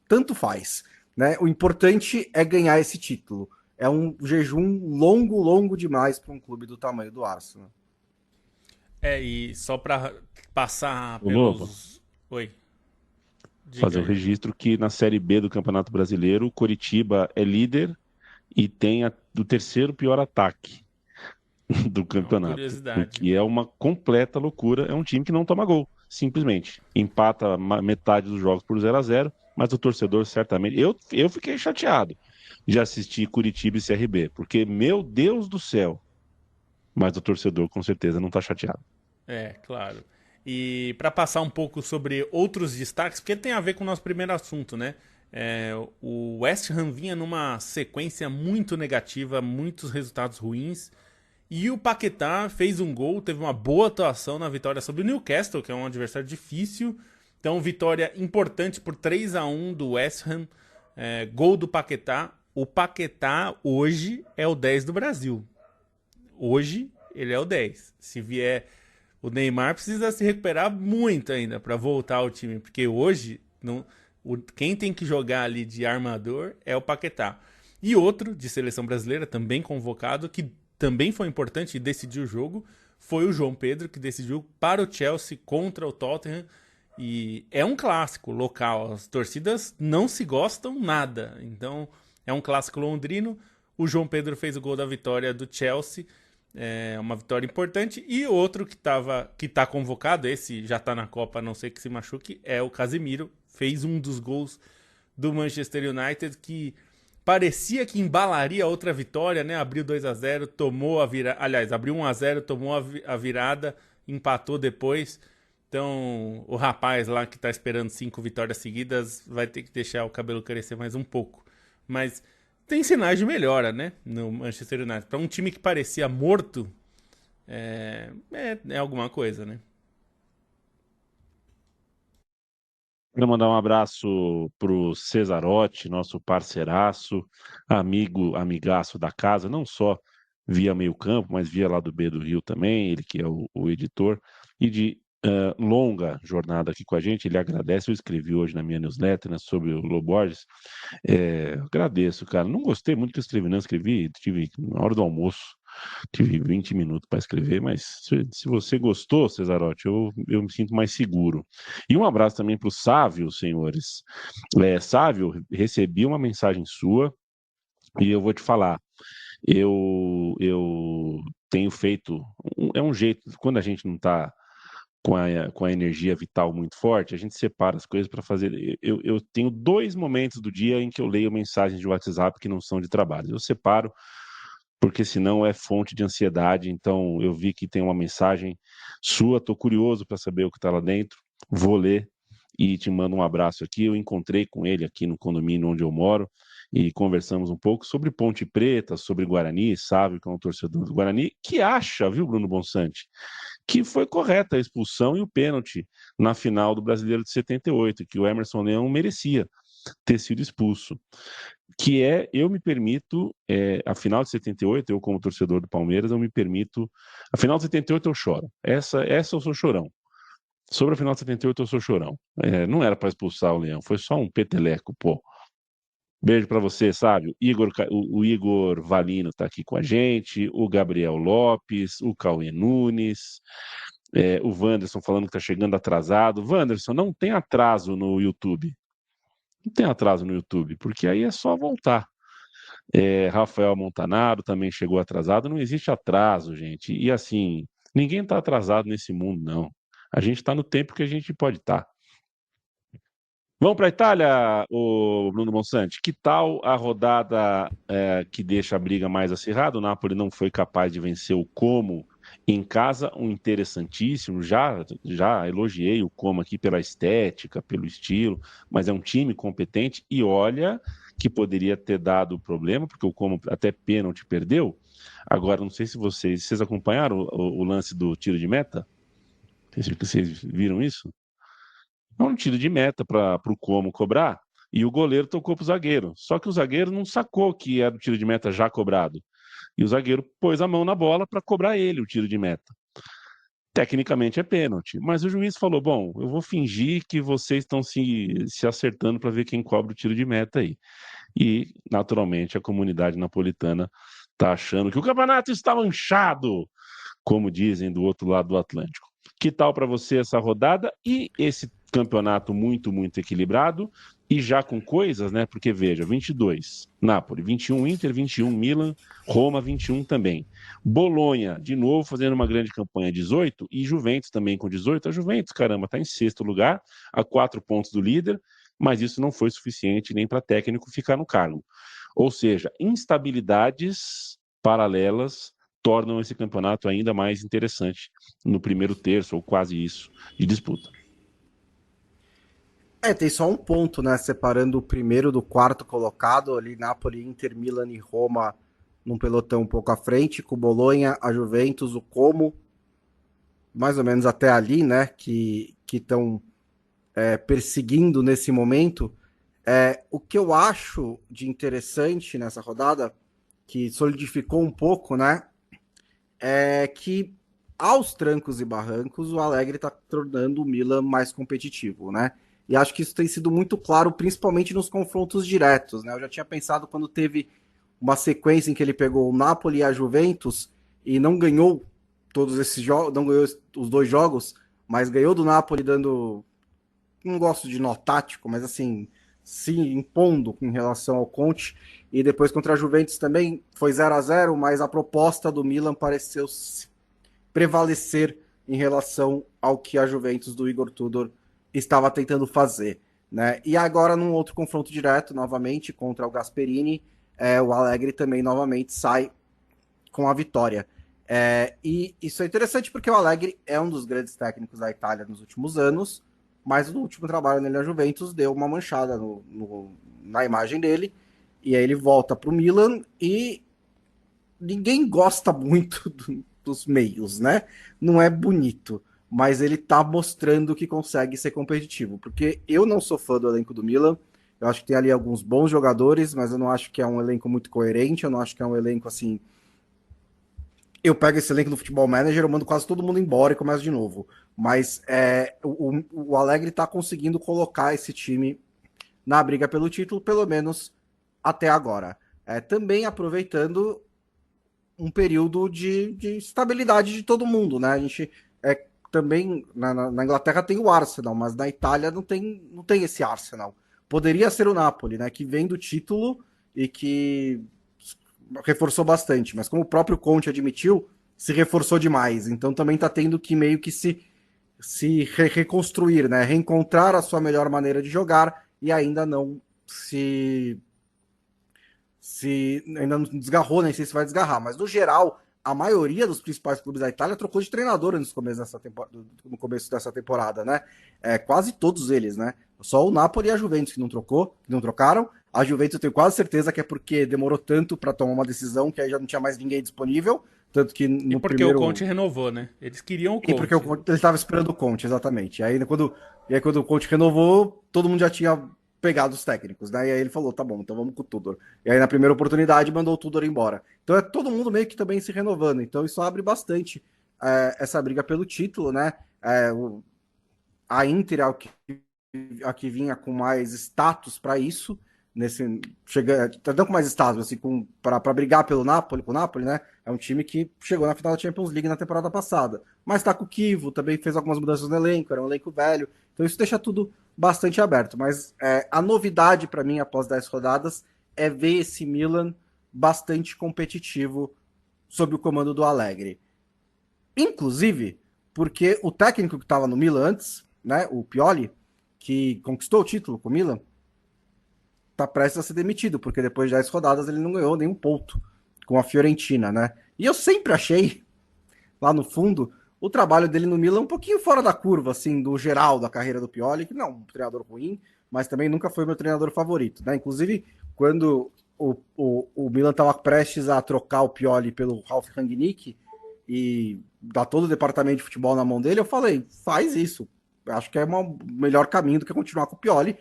tanto faz, né? O importante é ganhar esse título. É um jejum longo, longo demais para um clube do tamanho do Arsenal. E só para passar O Lobo, pelos... Oi. Diga fazer o aí. registro que na Série B do Campeonato Brasileiro, o Coritiba é líder e tem do terceiro pior ataque do É uma campeonato, o curiosidade. que é uma completa loucura. É um time que não toma gol, simplesmente. Empata metade dos jogos por 0-0, mas o torcedor certamente... Eu fiquei chateado de assistir Curitiba e CRB, porque, meu Deus do céu, mas o torcedor com certeza não está chateado. Claro. E para passar um pouco sobre outros destaques, porque tem a ver com o nosso primeiro assunto, né? O West Ham vinha numa sequência muito negativa, muitos resultados ruins. E o Paquetá fez um gol, teve uma boa atuação na vitória sobre o Newcastle, que é um adversário difícil. Então, vitória importante por 3-1 do West Ham. Gol do Paquetá. O Paquetá hoje é o 10 do Brasil. Hoje ele é o 10. Se vier o Neymar, precisa se recuperar muito ainda para voltar ao time, porque hoje quem tem que jogar ali de armador é o Paquetá. E outro de seleção brasileira, também convocado, que também foi importante e decidiu o jogo, foi o João Pedro, que decidiu para o Chelsea contra o Tottenham. E é um clássico local, as torcidas não se gostam nada. Então é um clássico londrino. O João Pedro fez o gol da vitória do Chelsea. É uma vitória importante. E outro que tá convocado, esse já tá na Copa, a não ser que se machuque, é o Casemiro. Fez um dos gols do Manchester United, que parecia que embalaria outra vitória, né? Abriu 2-0, tomou a virada. Aliás, abriu 1-0, tomou a virada, empatou depois. Então, o rapaz lá que tá esperando 5 vitórias seguidas vai ter que deixar o cabelo crescer mais um pouco. Mas tem sinais de melhora, né? No Manchester United. Para um time que parecia morto, é alguma coisa, né? Quero mandar um abraço pro Cesarotti, nosso parceiraço, amigaço da casa, não só via meio campo, mas via lá do B do Rio também, ele que é o editor, e de longa jornada aqui com a gente. Ele agradece. Eu escrevi hoje na minha newsletter, né, sobre o Lobo Borges. Agradeço, cara. Não gostei muito que eu escrevi, não. Tive na hora do almoço, tive 20 minutos para escrever, mas se você gostou, Cesarotti, eu me sinto mais seguro. E um abraço também para o Sávio, senhores. Sávio, recebi uma mensagem sua e eu vou te falar. Eu tenho feito. É um jeito, quando a gente não está com a energia vital muito forte, a gente separa as coisas para fazer. Eu tenho 2 momentos do dia em que eu leio mensagens de WhatsApp que não são de trabalho. Eu separo, porque senão é fonte de ansiedade. Então, eu vi que tem uma mensagem sua, estou curioso para saber o que está lá dentro, vou ler e te mando um abraço aqui. Eu encontrei com ele aqui no condomínio onde eu moro e conversamos um pouco sobre Ponte Preta, sobre Guarani, sabe, que é um torcedor do Guarani, que acha, viu, Bruno Bonsante, que foi correta a expulsão e o pênalti na final do Brasileiro de 78, que o Emerson Leão merecia ter sido expulso. Eu me permito, a final de 78, eu como torcedor do Palmeiras, eu me permito, a final de 78 eu choro, essa eu sou chorão. Sobre a final de 78 eu sou chorão. Não era para expulsar o Leão, foi só um peteleco, pô. Beijo para você, sabe? O Igor Valino está aqui com a gente, o Gabriel Lopes, o Cauê Nunes, o Wanderson falando que está chegando atrasado. Wanderson, não tem atraso no YouTube. Não tem atraso no YouTube, porque aí é só voltar. Rafael Montanaro também chegou atrasado. Não existe atraso, gente. E assim, ninguém está atrasado nesse mundo, não. A gente está no tempo que a gente pode estar. Vamos para a Itália, o Bruno Bonsante. Que tal a rodada que deixa a briga mais acirrada? O Napoli não foi capaz de vencer o Como em casa, um interessantíssimo. Já elogiei o Como aqui pela estética, pelo estilo, mas é um time competente. E olha que poderia ter dado o problema, porque o Como até pênalti perdeu. Agora, não sei se vocês acompanharam o lance do tiro de meta? Vocês viram isso? É um tiro de meta para o Como cobrar, e o goleiro tocou para o zagueiro. Só que o zagueiro não sacou que era o tiro de meta já cobrado. E o zagueiro pôs a mão na bola para cobrar ele o tiro de meta. Tecnicamente é pênalti, mas o juiz falou, bom, eu vou fingir que vocês estão se acertando para ver quem cobra o tiro de meta aí. E, naturalmente, a comunidade napolitana está achando que o campeonato está manchado, como dizem do outro lado do Atlântico. Que tal para você essa rodada e esse campeonato muito, muito equilibrado e já com coisas, né? Porque veja, 22, Napoli, 21 Inter, 21 Milan, Roma 21 também. Bolonha, de novo, fazendo uma grande campanha, 18, e Juventus também com 18. A Juventus, caramba, está em sexto lugar, a 4 pontos do líder, mas isso não foi suficiente nem para técnico ficar no cargo. Ou seja, instabilidades paralelas tornam esse campeonato ainda mais interessante no primeiro terço, ou quase isso, de disputa. Tem só um ponto, né? Separando o primeiro do quarto colocado, ali Napoli, Inter, Milan e Roma num pelotão um pouco à frente, com o Bolonha, a Juventus, o Como, mais ou menos até ali, né? Que estão perseguindo nesse momento. O que eu acho de interessante nessa rodada, que solidificou um pouco, né? É que aos trancos e barrancos o Allegri está tornando o Milan mais competitivo, né? E acho que isso tem sido muito claro, principalmente nos confrontos diretos, né? Eu já tinha pensado quando teve uma sequência em que ele pegou o Napoli e a Juventus e não ganhou todos esses jogos, não ganhou os 2 jogos, mas ganhou do Napoli dando, não gosto de nó tático, mas assim, se impondo em relação ao Conte, e depois contra a Juventus também foi 0-0, mas a proposta do Milan pareceu prevalecer em relação ao que a Juventus do Igor Tudor estava tentando fazer, né? E agora num outro confronto direto, novamente, contra o Gasperini, o Allegri também novamente sai com a vitória. E isso é interessante porque o Allegri é um dos grandes técnicos da Itália nos últimos anos, mas no último trabalho nele na Juventus deu uma manchada na imagem dele, e aí ele volta para o Milan e ninguém gosta muito dos meios, né? Não é bonito, mas ele tá mostrando que consegue ser competitivo, porque eu não sou fã do elenco do Milan, eu acho que tem ali alguns bons jogadores, mas eu não acho que é um elenco muito coerente, eu não acho que é um elenco assim... Eu pego esse elenco do Futebol Manager, eu mando quase todo mundo embora e começo de novo. Mas o Allegri tá conseguindo colocar esse time na briga pelo título, pelo menos até agora. Também aproveitando um período de estabilidade de todo mundo, né? A gente também na Inglaterra tem o Arsenal, mas na Itália não tem esse Arsenal. Poderia ser o Napoli, né? Que vem do título e que reforçou bastante, mas como o próprio Conte admitiu, se reforçou demais. Então também tá tendo que meio que se reconstruir, né? Reencontrar a sua melhor maneira de jogar e ainda não ainda não desgarrou, nem sei se vai desgarrar, mas no geral, a maioria dos principais clubes da Itália trocou de treinador no começo dessa temporada, né? Quase todos eles, né? Só o Napoli e a Juventus que não trocaram. A Juventus eu tenho quase certeza que é porque demorou tanto para tomar uma decisão que aí já não tinha mais ninguém disponível, tanto que no o Conte renovou, né? Eles queriam o Conte. E porque ele estava esperando o Conte, exatamente. E aí quando o Conte renovou, todo mundo já tinha pegado os técnicos, né? E aí ele falou, tá bom, então vamos com o Tudor. E aí na primeira oportunidade mandou o Tudor embora. Então é todo mundo meio que também se renovando. Então isso abre bastante essa briga pelo título, né? A Inter é a que vinha com mais status para isso, tá com mais status assim, para brigar pelo Napoli, com o Napoli, né? É um time que chegou na final da Champions League na temporada passada, mas tá com o Kivo, também fez algumas mudanças no elenco, era um elenco velho, então isso deixa tudo bastante aberto, mas a novidade para mim após 10 rodadas é ver esse Milan bastante competitivo sob o comando do Allegri, inclusive porque o técnico que estava no Milan antes, né, o Pioli, que conquistou o título com o Milan, tá prestes a ser demitido, porque depois de 10 rodadas ele não ganhou nenhum ponto com a Fiorentina, né? E eu sempre achei, lá no fundo, o trabalho dele no Milan um pouquinho fora da curva, assim, do geral da carreira do Pioli, que não é um treinador ruim, mas também nunca foi meu treinador favorito, né? Inclusive, quando o Milan estava prestes a trocar o Pioli pelo Ralf Rangnick e dar todo o departamento de futebol na mão dele, eu falei, faz isso. Acho que é o melhor caminho do que continuar com o Pioli.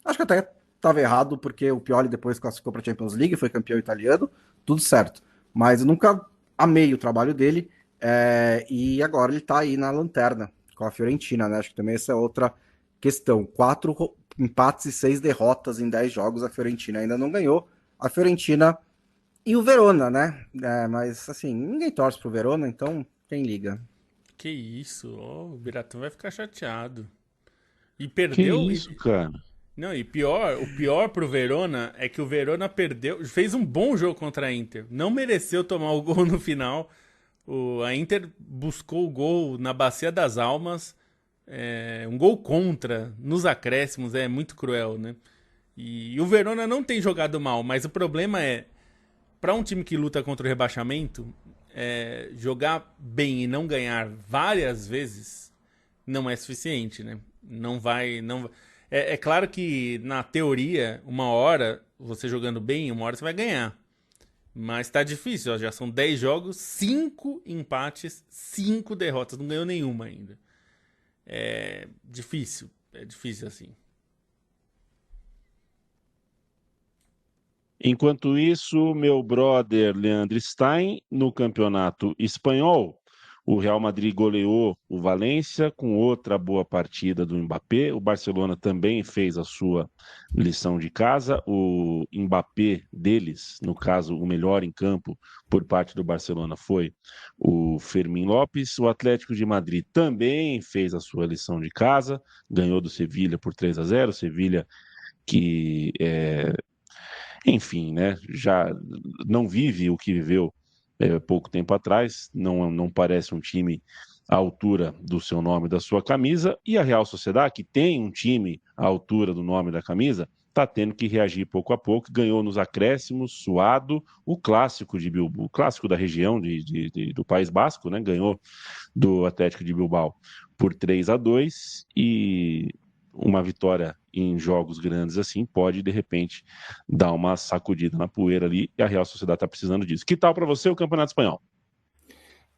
Acho que até estava errado, porque o Pioli depois classificou para a Champions League, foi campeão italiano, tudo certo. Mas eu nunca amei o trabalho dele, e agora ele está aí na lanterna com a Fiorentina, né? Acho que também essa é outra questão. 4 empates e 6 derrotas em 10 jogos, a Fiorentina ainda não ganhou. A Fiorentina e o Verona, né? Mas assim, ninguém torce pro Verona, então quem liga? Que isso, o Biratã vai ficar chateado. E Que perdeu. isso, cara? Não, e o pior pro Verona é que o Verona perdeu, fez um bom jogo contra a Inter. Não mereceu tomar o gol no final. A Inter buscou o gol na Bacia das Almas. Um gol contra, nos acréscimos, é muito cruel, né? E o Verona não tem jogado mal, mas o problema é, para um time que luta contra o rebaixamento, jogar bem e não ganhar várias vezes não é suficiente, né? Não vai. É claro que na teoria, uma hora, você jogando bem, uma hora você vai ganhar. Mas tá difícil, ó, já são 10 jogos, 5 empates, 5 derrotas, não ganhou nenhuma ainda. É difícil assim. Enquanto isso, meu brother Leandro Stein, no campeonato espanhol, o Real Madrid goleou o Valência com outra boa partida do Mbappé. O Barcelona também fez a sua lição de casa. O Mbappé deles, no caso, o melhor em campo por parte do Barcelona foi o Fermín López. O Atlético de Madrid também fez a sua lição de casa, ganhou do Sevilha por 3-0. Sevilha que enfim, né, já não vive o que viveu pouco tempo atrás, não parece um time à altura do seu nome, da sua camisa, e a Real Sociedade, que tem um time à altura do nome da camisa, está tendo que reagir pouco a pouco, ganhou nos acréscimos, suado, o clássico de Bilbao, o clássico da região do País Basco, né, ganhou do Atlético de Bilbao por 3-2, e uma vitória em jogos grandes assim pode, de repente, dar uma sacudida na poeira ali, e a Real Sociedade está precisando disso. Que tal para você o Campeonato Espanhol?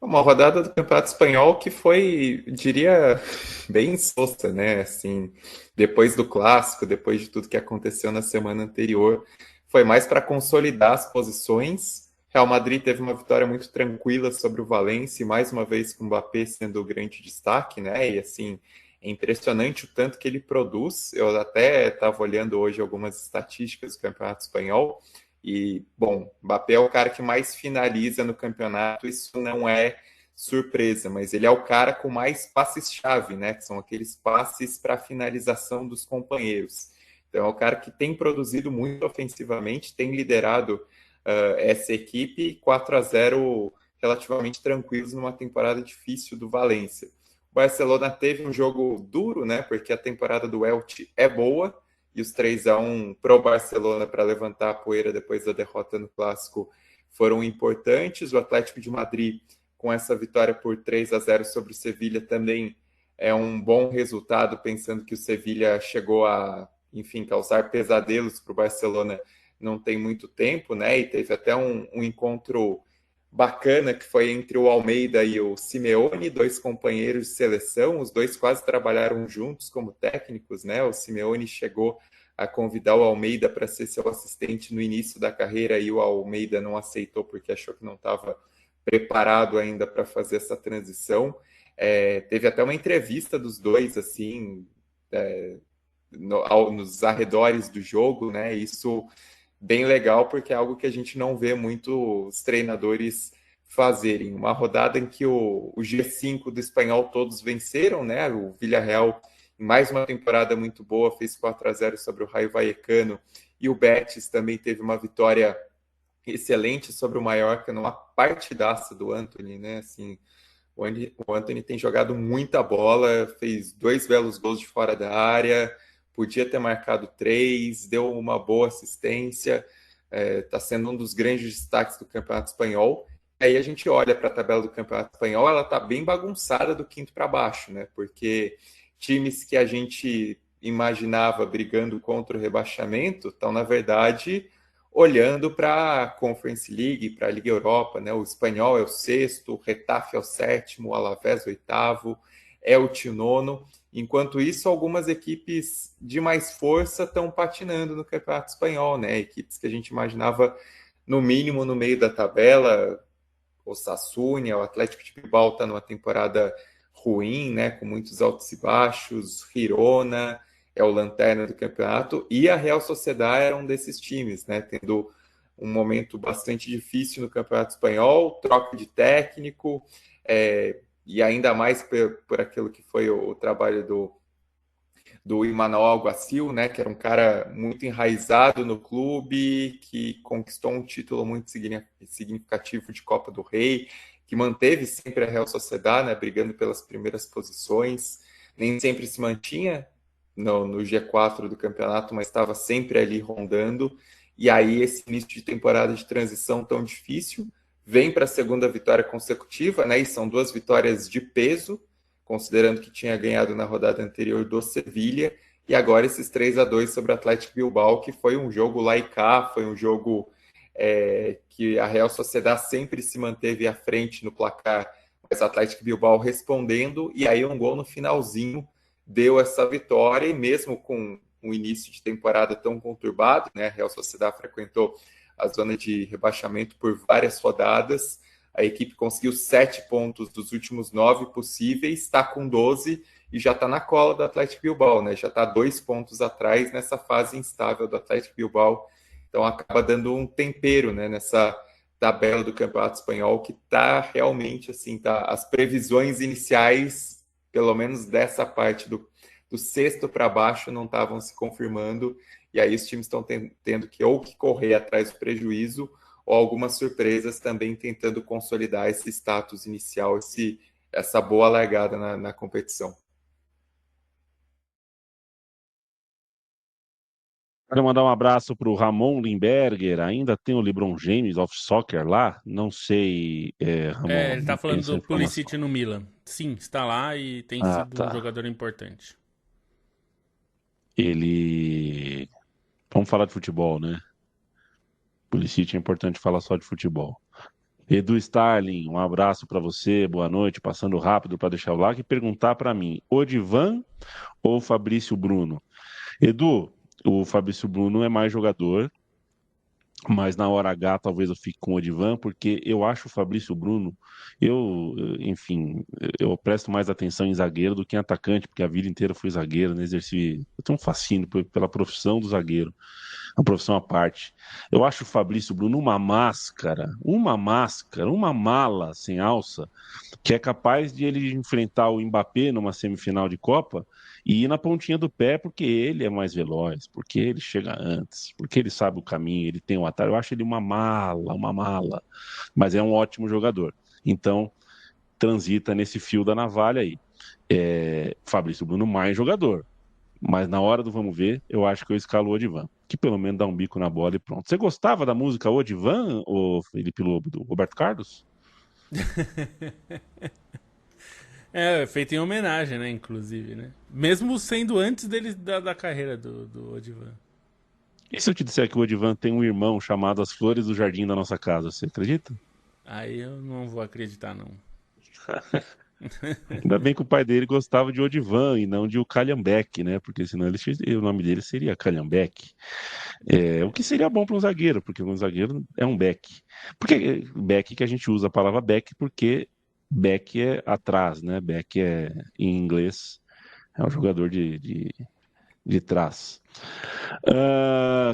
Uma rodada do Campeonato Espanhol que foi, diria, bem insossa, né? Assim, depois do clássico, depois de tudo que aconteceu na semana anterior, foi mais para consolidar as posições. Real Madrid teve uma vitória muito tranquila sobre o Valência, e mais uma vez com o Mbappé sendo o grande destaque, né? E assim, é impressionante o tanto que ele produz. Eu até estava olhando hoje algumas estatísticas do Campeonato Espanhol. E, bom, Mbappé é o cara que mais finaliza no campeonato, isso não é surpresa, mas ele é o cara com mais passes-chave, né? Que são aqueles passes para finalização dos companheiros. Então, é o cara que tem produzido muito ofensivamente, tem liderado essa equipe 4-0 relativamente tranquilos numa temporada difícil do Valência. O Barcelona teve um jogo duro, né? Porque a temporada do Elche é boa, e os 3-1 pro Barcelona para levantar a poeira depois da derrota no Clássico foram importantes. O Atlético de Madrid, com essa vitória por 3-0 sobre o Sevilha, também é um bom resultado, pensando que o Sevilha chegou a, enfim, causar pesadelos para o Barcelona não tem muito tempo, né? E teve até um encontro bacana que foi entre o Almeida e o Simeone, 2 companheiros de seleção, os dois quase trabalharam juntos como técnicos, né? O Simeone chegou a convidar o Almeida para ser seu assistente no início da carreira, e o Almeida não aceitou porque achou que não estava preparado ainda para fazer essa transição. Teve até uma entrevista dos dois, assim, nos arredores do jogo, né? Isso bem legal, porque é algo que a gente não vê muitos treinadores fazerem. Uma rodada em que o G5 do Espanhol todos venceram, né? O Villarreal, em mais uma temporada muito boa, fez 4-0 sobre o Rayo Vallecano, e o Betis também teve uma vitória excelente sobre o Mallorca, numa partidaça do Antony, né? Assim, o Antony tem jogado muita bola, fez 2 belos gols de fora da área, podia ter marcado 3, deu uma boa assistência, está sendo um dos grandes destaques do Campeonato Espanhol. Aí a gente olha para a tabela do Campeonato Espanhol, ela está bem bagunçada do quinto para baixo, né? Porque times que a gente imaginava brigando contra o rebaixamento estão, na verdade, olhando para a Conference League, para a Liga Europa, né? O Espanhol é o sexto, o Getafe é o sétimo, o Alavés o oitavo, Elche o nono. Enquanto isso, algumas equipes de mais força estão patinando no Campeonato Espanhol, né? Equipes que a gente imaginava, no mínimo, no meio da tabela. O Sassuolo, o Atlético de Bilbao está numa temporada ruim, né? Com muitos altos e baixos. Girona é o lanterna do campeonato. E a Real Sociedad era um desses times, né? Tendo um momento bastante difícil no Campeonato Espanhol, troca de técnico, e ainda mais por aquilo que foi o trabalho do Imanol Alguacil, né, que era um cara muito enraizado no clube, que conquistou um título muito significativo de Copa do Rei, que manteve sempre a Real Sociedad, né, brigando pelas primeiras posições, nem sempre se mantinha no G4 do campeonato, mas estava sempre ali rondando, e aí esse início de temporada de transição tão difícil, vem para a segunda vitória consecutiva, né, e são 2 vitórias de peso, considerando que tinha ganhado na rodada anterior do Sevilha, e agora esses 3-2 sobre o Atlético Bilbao, que foi um jogo lá e cá, foi um jogo que a Real Sociedad sempre se manteve à frente no placar, mas o Atlético Bilbao respondendo, e aí um gol no finalzinho deu essa vitória, e mesmo com um início de temporada tão conturbado, né, a Real Sociedad frequentou a zona de rebaixamento por várias rodadas, a equipe conseguiu 7 pontos dos últimos 9 possíveis, está com 12 e já está na cola do Atlético Bilbao, né? Já está 2 pontos atrás nessa fase instável do Atlético Bilbao. Então acaba dando um tempero, né, nessa tabela do Campeonato Espanhol, que está realmente assim, tá, as previsões iniciais, pelo menos dessa parte do sexto para baixo, não estavam se confirmando, e aí os times estão tendo que correr atrás do prejuízo, ou algumas surpresas também tentando consolidar esse status inicial, essa boa largada na competição. Quero mandar um abraço para o Ramon Limberger. Ainda tem o LeBron James of Soccer lá? Não sei, Ramon. Ele tá falando do Pulisic no Milan. Sim, está lá e tem sido um jogador importante. Vamos falar de futebol, né? Pulisic é importante falar só de futebol. Edu Starling, um abraço para você, boa noite, passando rápido para deixar o like e perguntar para mim, Odivan ou Fabrício Bruno? Edu, o Fabrício Bruno é mais jogador, mas na hora H talvez eu fique com o Odivan, porque eu acho o Fabrício Bruno, enfim, eu presto mais atenção em zagueiro do que em atacante, porque a vida inteira fui zagueiro, né? Eu tenho um fascínio pela profissão do zagueiro, uma profissão à parte. Eu acho o Fabrício Bruno uma máscara, uma mala sem alça, que é capaz de ele enfrentar o Mbappé numa semifinal de Copa e ir na pontinha do pé, porque ele é mais veloz, porque ele chega antes, porque ele sabe o caminho, ele tem o atalho. Eu acho ele uma mala, mas é um ótimo jogador. Então, transita nesse fio da navalha aí. Fabrício Bruno mais jogador, mas na hora do vamos ver, eu acho que eu escalo o Odivan, que pelo menos dá um bico na bola e pronto. Você gostava da música Odivan, ou Felipe Lobo, do Roberto Carlos? Feito em homenagem, né, inclusive, né? Mesmo sendo antes dele da carreira do Odivan. E se eu te disser que o Odivan tem um irmão chamado As Flores do Jardim da Nossa Casa, você acredita? Aí eu não vou acreditar, não. Ainda bem que o pai dele gostava de Odivan e não de o Calhambeck, né? Porque senão o nome dele seria Calhambeck. O que seria bom para um zagueiro, porque um zagueiro é um back. Porque back que a gente usa a palavra back porque back é atrás, né? Back em inglês é um jogador de trás.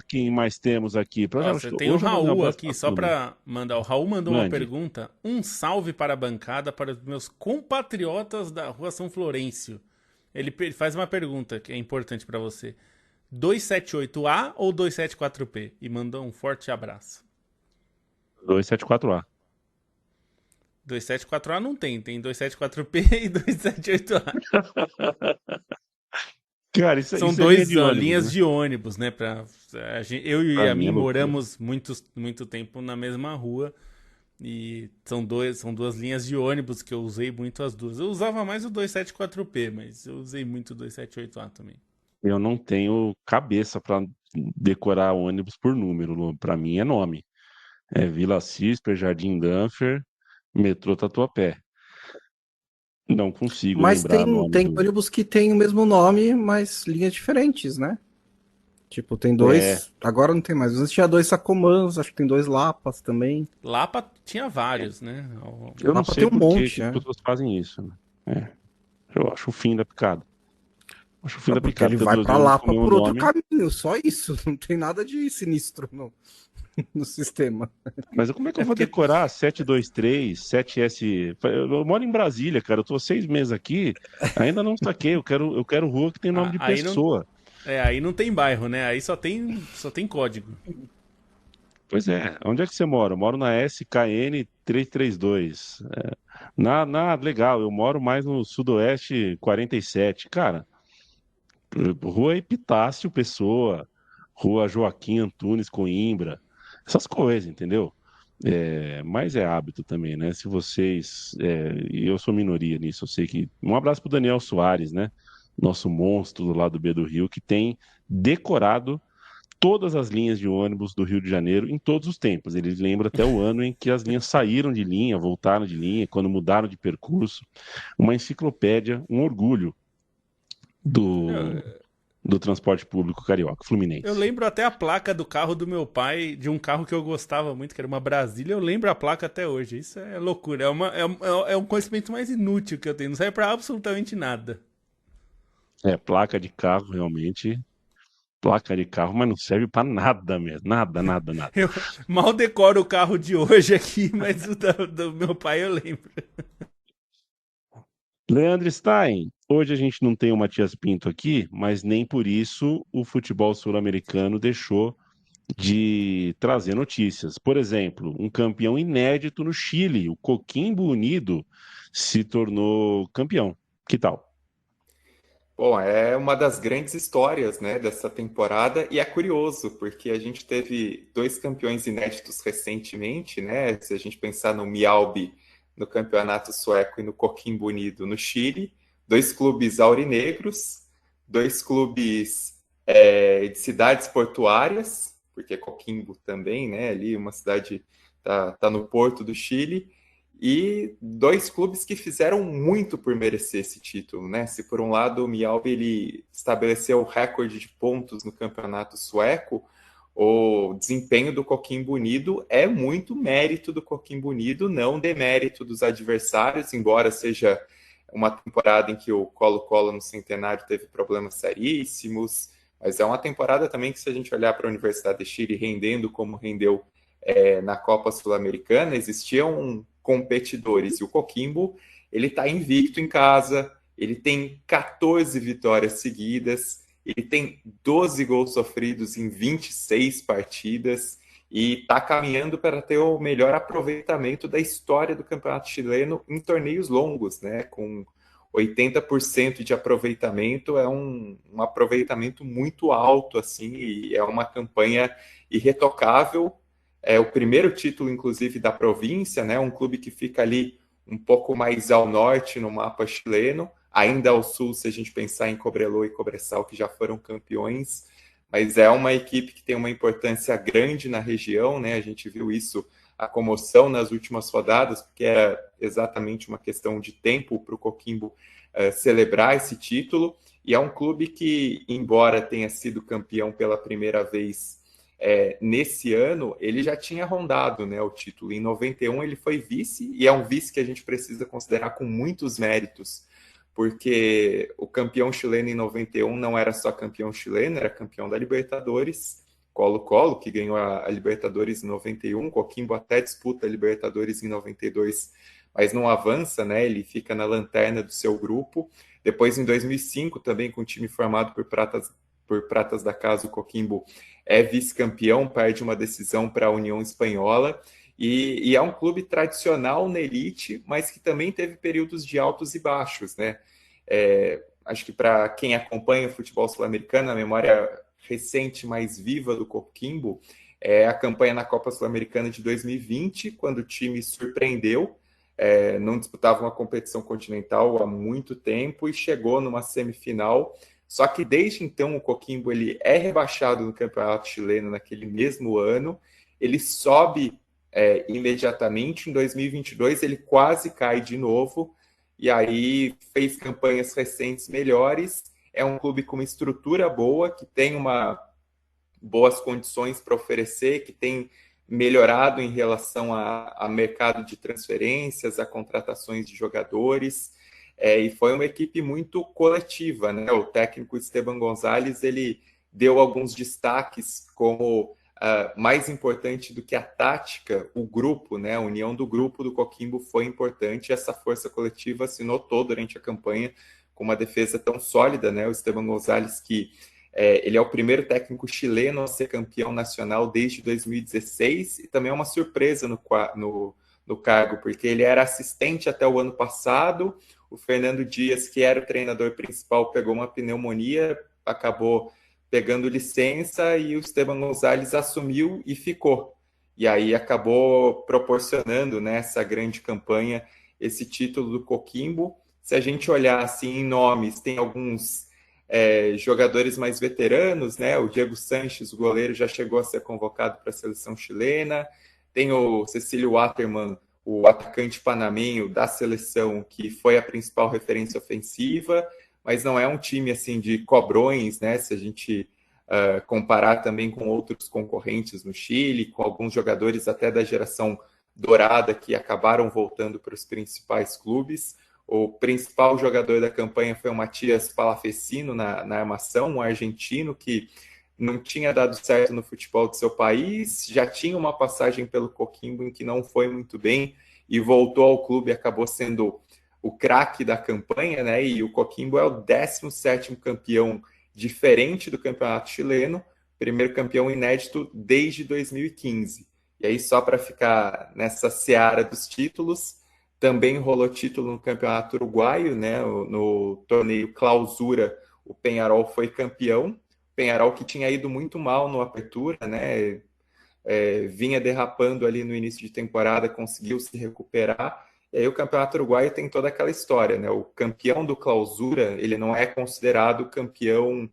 Quem mais temos aqui? Você tem o Raul aqui, só para mandar. O Raul mandou uma pergunta. Um salve para a bancada, para os meus compatriotas da Rua São Florencio. Ele faz uma pergunta que é importante para você. 278A ou 274P? E mandou um forte abraço. 274A. 274A não tem 274P e 278A. Cara, São duas linhas de ônibus, né? Eu e a mim moramos muito tempo na mesma rua e são duas linhas de ônibus que eu usei muito as duas. Eu usava mais o 274P, mas eu usei muito o 278A também. Eu não tenho cabeça para decorar ônibus por número. Para mim é nome. É Vila Cisper, Jardim Danfer, metrô Tatuapé. Não consigo Mas lembrar tem, nome tem do. ônibus que tem o mesmo nome, mas linhas diferentes, né? Tipo, tem É, dois. Agora não tem mais. Antes tinha dois Sacomãs, acho que tem dois Lapas também. Lapa tinha vários, né? eu não Lapa sei tem um por que monte, que as né? pessoas fazem isso, né? É, eu acho o fim da picada. Acho o fim É da porque picada, ele ter vai dois pra ônibus com o Lapa mesmo por outro nome. caminho, só isso. Não tem nada de sinistro no sistema. Mas como é que eu É vou porque decorar 723, 7S? Eu moro em Brasília, cara. Eu tô 6 meses aqui, ainda não saquei. Eu quero rua que tem nome de aí não, pessoa. aí não tem bairro, né? Aí só tem código. Pois é, onde é que você mora? Eu moro na SKN 332. Legal, eu moro mais no Sudoeste 47. Cara, rua Epitácio Pessoa, rua Joaquim Antunes Coimbra, essas coisas, entendeu? Mas é hábito também, né? Se vocês. E eu sou minoria nisso, eu sei que. Um abraço pro Daniel Soares, né? Nosso monstro do lado B do Rio, que tem decorado todas as linhas de ônibus do Rio de Janeiro em todos os tempos. Ele lembra até o ano em que as linhas saíram de linha, voltaram de linha, quando mudaram de percurso. Uma enciclopédia, um orgulho do, Eu, do transporte público carioca, eu fluminense. lembro até a placa do carro do meu pai, de um carro que eu gostava muito, que era uma Brasília. Eu lembro a placa até hoje. Isso é loucura. É um conhecimento mais inútil que eu tenho. Não serve pra absolutamente nada. Placa de carro, realmente. Placa de carro, mas não serve para nada mesmo. Nada, nada, nada. Eu mal decoro o carro de hoje aqui, mas o do meu pai eu lembro. Leandro Stein, hoje a gente não tem o Matias Pinto aqui, mas nem por isso o futebol sul-americano deixou de trazer notícias. Por exemplo, um campeão inédito no Chile, o Coquimbo Unido, se tornou campeão. Que tal? Bom, é uma das grandes histórias, né, dessa temporada e é curioso porque a gente teve dois campeões inéditos recentemente, né? Se a gente pensar no Mjällby no campeonato sueco e no Coquimbo Unido no Chile, dois clubes aurinegros, dois clubes de cidades portuárias, porque Coquimbo também, né? Ali uma cidade tá no porto do Chile e dois clubes que fizeram muito por merecer esse título, né? Se por um lado o Mjällby ele estabeleceu o recorde de pontos no campeonato sueco, o desempenho do Coquimbo Unido é muito mérito do Coquimbo Unido, não demérito dos adversários, embora seja uma temporada em que o Colo-Colo no Centenário teve problemas seríssimos, mas é uma temporada também que, se a gente olhar para a Universidade de Chile rendendo como rendeu na Copa Sul-Americana, existiam competidores, e o Coquimbo ele está invicto em casa, ele tem 14 vitórias seguidas, ele tem 12 gols sofridos em 26 partidas e está caminhando para ter o melhor aproveitamento da história do campeonato chileno em torneios longos, né? Com 80% de aproveitamento, é um aproveitamento muito alto, assim, e é uma campanha irretocável. É o primeiro título, inclusive, da província, né? Um clube que fica ali um pouco mais ao norte no mapa chileno, ainda ao sul, se a gente pensar em Cobreloa e Cobressal, que já foram campeões, mas é uma equipe que tem uma importância grande na região, né? A gente viu isso, a comoção nas últimas rodadas, porque era exatamente uma questão de tempo para o Coquimbo celebrar esse título, e é um clube que, embora tenha sido campeão pela primeira vez nesse ano, ele já tinha rondado, né, o título. Em 91 ele foi vice, e é um vice que a gente precisa considerar com muitos méritos, porque o campeão chileno em 91 não era só campeão chileno, era campeão da Libertadores, Colo-Colo, que ganhou a Libertadores em 91, Coquimbo até disputa a Libertadores em 92, mas não avança, né, ele fica na lanterna do seu grupo. Depois, em 2005, também com o time formado por pratas da casa, o Coquimbo é vice-campeão, perde uma decisão para a União Espanhola, e é um clube tradicional na elite, mas que também teve períodos de altos e baixos, né? Acho que para quem acompanha o futebol sul-americano, a memória recente mais viva do Coquimbo é a campanha na Copa Sul-Americana de 2020, quando o time surpreendeu, não disputava uma competição continental há muito tempo e chegou numa semifinal Só que desde então o Coquimbo ele é rebaixado no Campeonato Chileno naquele mesmo ano, ele sobe imediatamente, em 2022 ele quase cai de novo, e aí fez campanhas recentes melhores, é um clube com uma estrutura boa, que tem boas condições para oferecer, que tem melhorado em relação a mercado de transferências, a contratações de jogadores, e foi uma equipe muito coletiva, né? O técnico Esteban Gonzalez, ele deu alguns destaques como mais importante do que a tática, o grupo, né? A união do grupo do Coquimbo foi importante, e essa força coletiva se notou durante a campanha com uma defesa tão sólida, né? O Esteban Gonzalez, que ele é o primeiro técnico chileno a ser campeão nacional desde 2016 e também é uma surpresa no cargo, porque ele era assistente até o ano passado. O Fernando Dias, que era o treinador principal, pegou uma pneumonia, acabou pegando licença e o Esteban Gonzalez assumiu e ficou. E aí acabou proporcionando, né, essa grande campanha, esse título do Coquimbo. Se a gente olhar assim em nomes, tem alguns jogadores mais veteranos, né? O Diego Sanches, o goleiro, já chegou a ser convocado para a seleção chilena. Tem o Cecílio Waterman, o atacante panamenho da seleção, que foi a principal referência ofensiva, mas não é um time assim de cobrões, né? Se a gente comparar também com outros concorrentes no Chile, com alguns jogadores até da geração dourada que acabaram voltando para os principais clubes. O principal jogador da campanha foi o Matias Palafecino na armação, um argentino que não tinha dado certo no futebol do seu país, já tinha uma passagem pelo Coquimbo em que não foi muito bem e voltou ao clube e acabou sendo o craque da campanha, né? E o Coquimbo é o 17º campeão diferente do campeonato chileno, primeiro campeão inédito desde 2015. E aí, só para ficar nessa seara dos títulos, também rolou título no Campeonato Uruguaio, né? No torneio Clausura, o Peñarol foi campeão. O Peñarol que tinha ido muito mal no Apertura, né? Vinha derrapando ali no início de temporada, conseguiu se recuperar. E aí o Campeonato Uruguaio tem toda aquela história, né? O campeão do Clausura, ele não é considerado campeão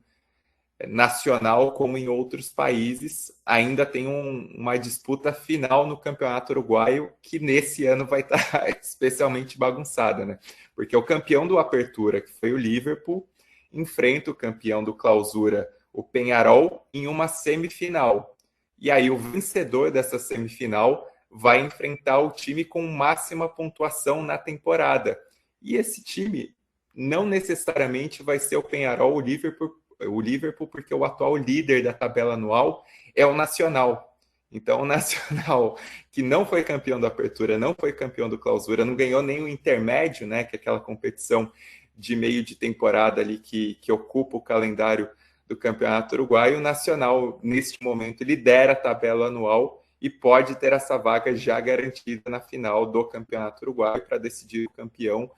nacional como em outros países, ainda tem uma disputa final no Campeonato Uruguaio que nesse ano vai estar especialmente bagunçada, né? Porque o campeão do Apertura, que foi o Liverpool, enfrenta o campeão do Clausura, o Peñarol, em uma semifinal. E aí o vencedor dessa semifinal vai enfrentar o time com máxima pontuação na temporada. E esse time não necessariamente vai ser o Peñarol, o Liverpool, porque o atual líder da tabela anual é o Nacional. Então, o Nacional, que não foi campeão da Apertura, não foi campeão do Clausura, não ganhou nem o Intermédio, né, que é aquela competição de meio de temporada ali que ocupa o calendário do Campeonato Uruguaio. O Nacional, neste momento, lidera a tabela anual e pode ter essa vaga já garantida na final do Campeonato Uruguaio para decidir o campeão.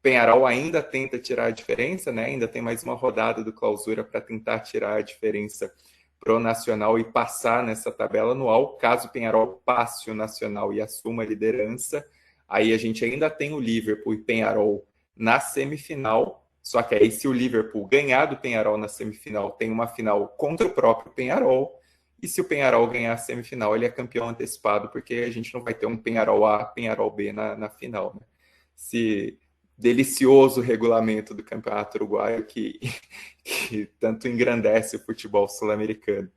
Peñarol ainda tenta tirar a diferença, né? Ainda tem mais uma rodada do Clausura para tentar tirar a diferença pro Nacional e passar nessa tabela anual. Caso o Peñarol passe o Nacional e assuma a liderança, aí a gente ainda tem o Liverpool e Peñarol na semifinal. Só que aí, se o Liverpool ganhar do Peñarol na semifinal, tem uma final contra o próprio Peñarol. E se o Peñarol ganhar a semifinal, ele é campeão antecipado, porque a gente não vai ter um Peñarol A, Peñarol B na final, né? Delicioso regulamento do Campeonato Uruguaio que tanto engrandece o futebol sul-americano.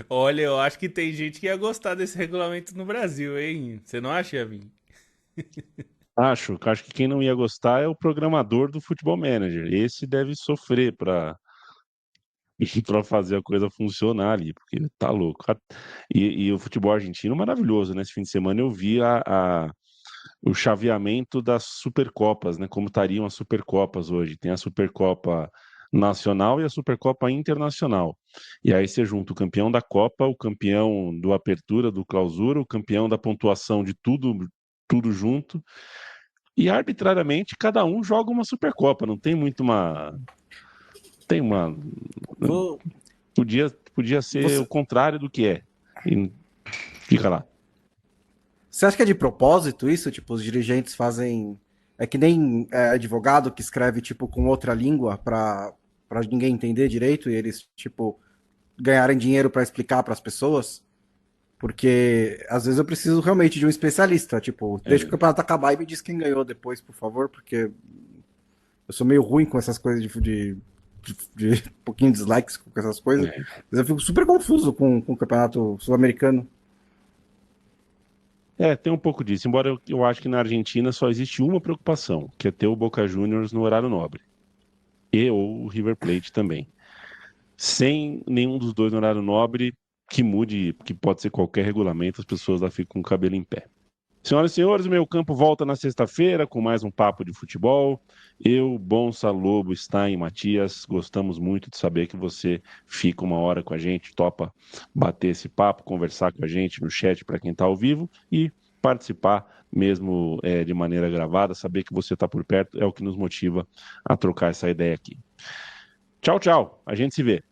Olha, eu acho que tem gente que ia gostar desse regulamento no Brasil, hein? Você não acha, Yavin? Acho que quem não ia gostar é o programador do Futebol Manager. Esse deve sofrer para fazer a coisa funcionar ali, porque tá louco. E o futebol argentino maravilhoso, né? Esse fim de semana eu vi o chaveamento das Supercopas, né? Como estariam as Supercopas hoje. Tem a Supercopa Nacional e a Supercopa Internacional. E aí você junta o campeão da Copa, o campeão do Apertura, do Clausura, o campeão da pontuação de tudo junto. E arbitrariamente cada um joga uma Supercopa. Não tem muito uma... Tem uma... Podia ser o contrário do que é. E fica lá. Você acha que é de propósito isso? Tipo, os dirigentes fazem... É que nem advogado que escreve, tipo, com outra língua para para ninguém entender direito e eles, tipo, ganharem dinheiro para explicar para as pessoas. Porque às vezes eu preciso realmente de um especialista. Tipo, deixa o campeonato acabar e me diz quem ganhou depois, por favor, porque eu sou meio ruim com essas coisas de um pouquinho de dislikes com essas coisas. Mas eu fico super confuso com o campeonato sul-americano. Tem um pouco disso. Embora eu acho que na Argentina só existe uma preocupação, que é ter o Boca Juniors no horário nobre. E ou o River Plate também. Sem nenhum dos dois no horário nobre, que mude, que pode ser qualquer regulamento, as pessoas lá ficam com o cabelo em pé. Senhoras e senhores, o Meio Campo volta na sexta-feira com mais um papo de futebol. Eu, Bonsa, Lobo, Stein, Matias, gostamos muito de saber que você fica uma hora com a gente, topa bater esse papo, conversar com a gente no chat para quem está ao vivo e participar mesmo de maneira gravada, saber que você está por perto é o que nos motiva a trocar essa ideia aqui. Tchau, tchau. A gente se vê.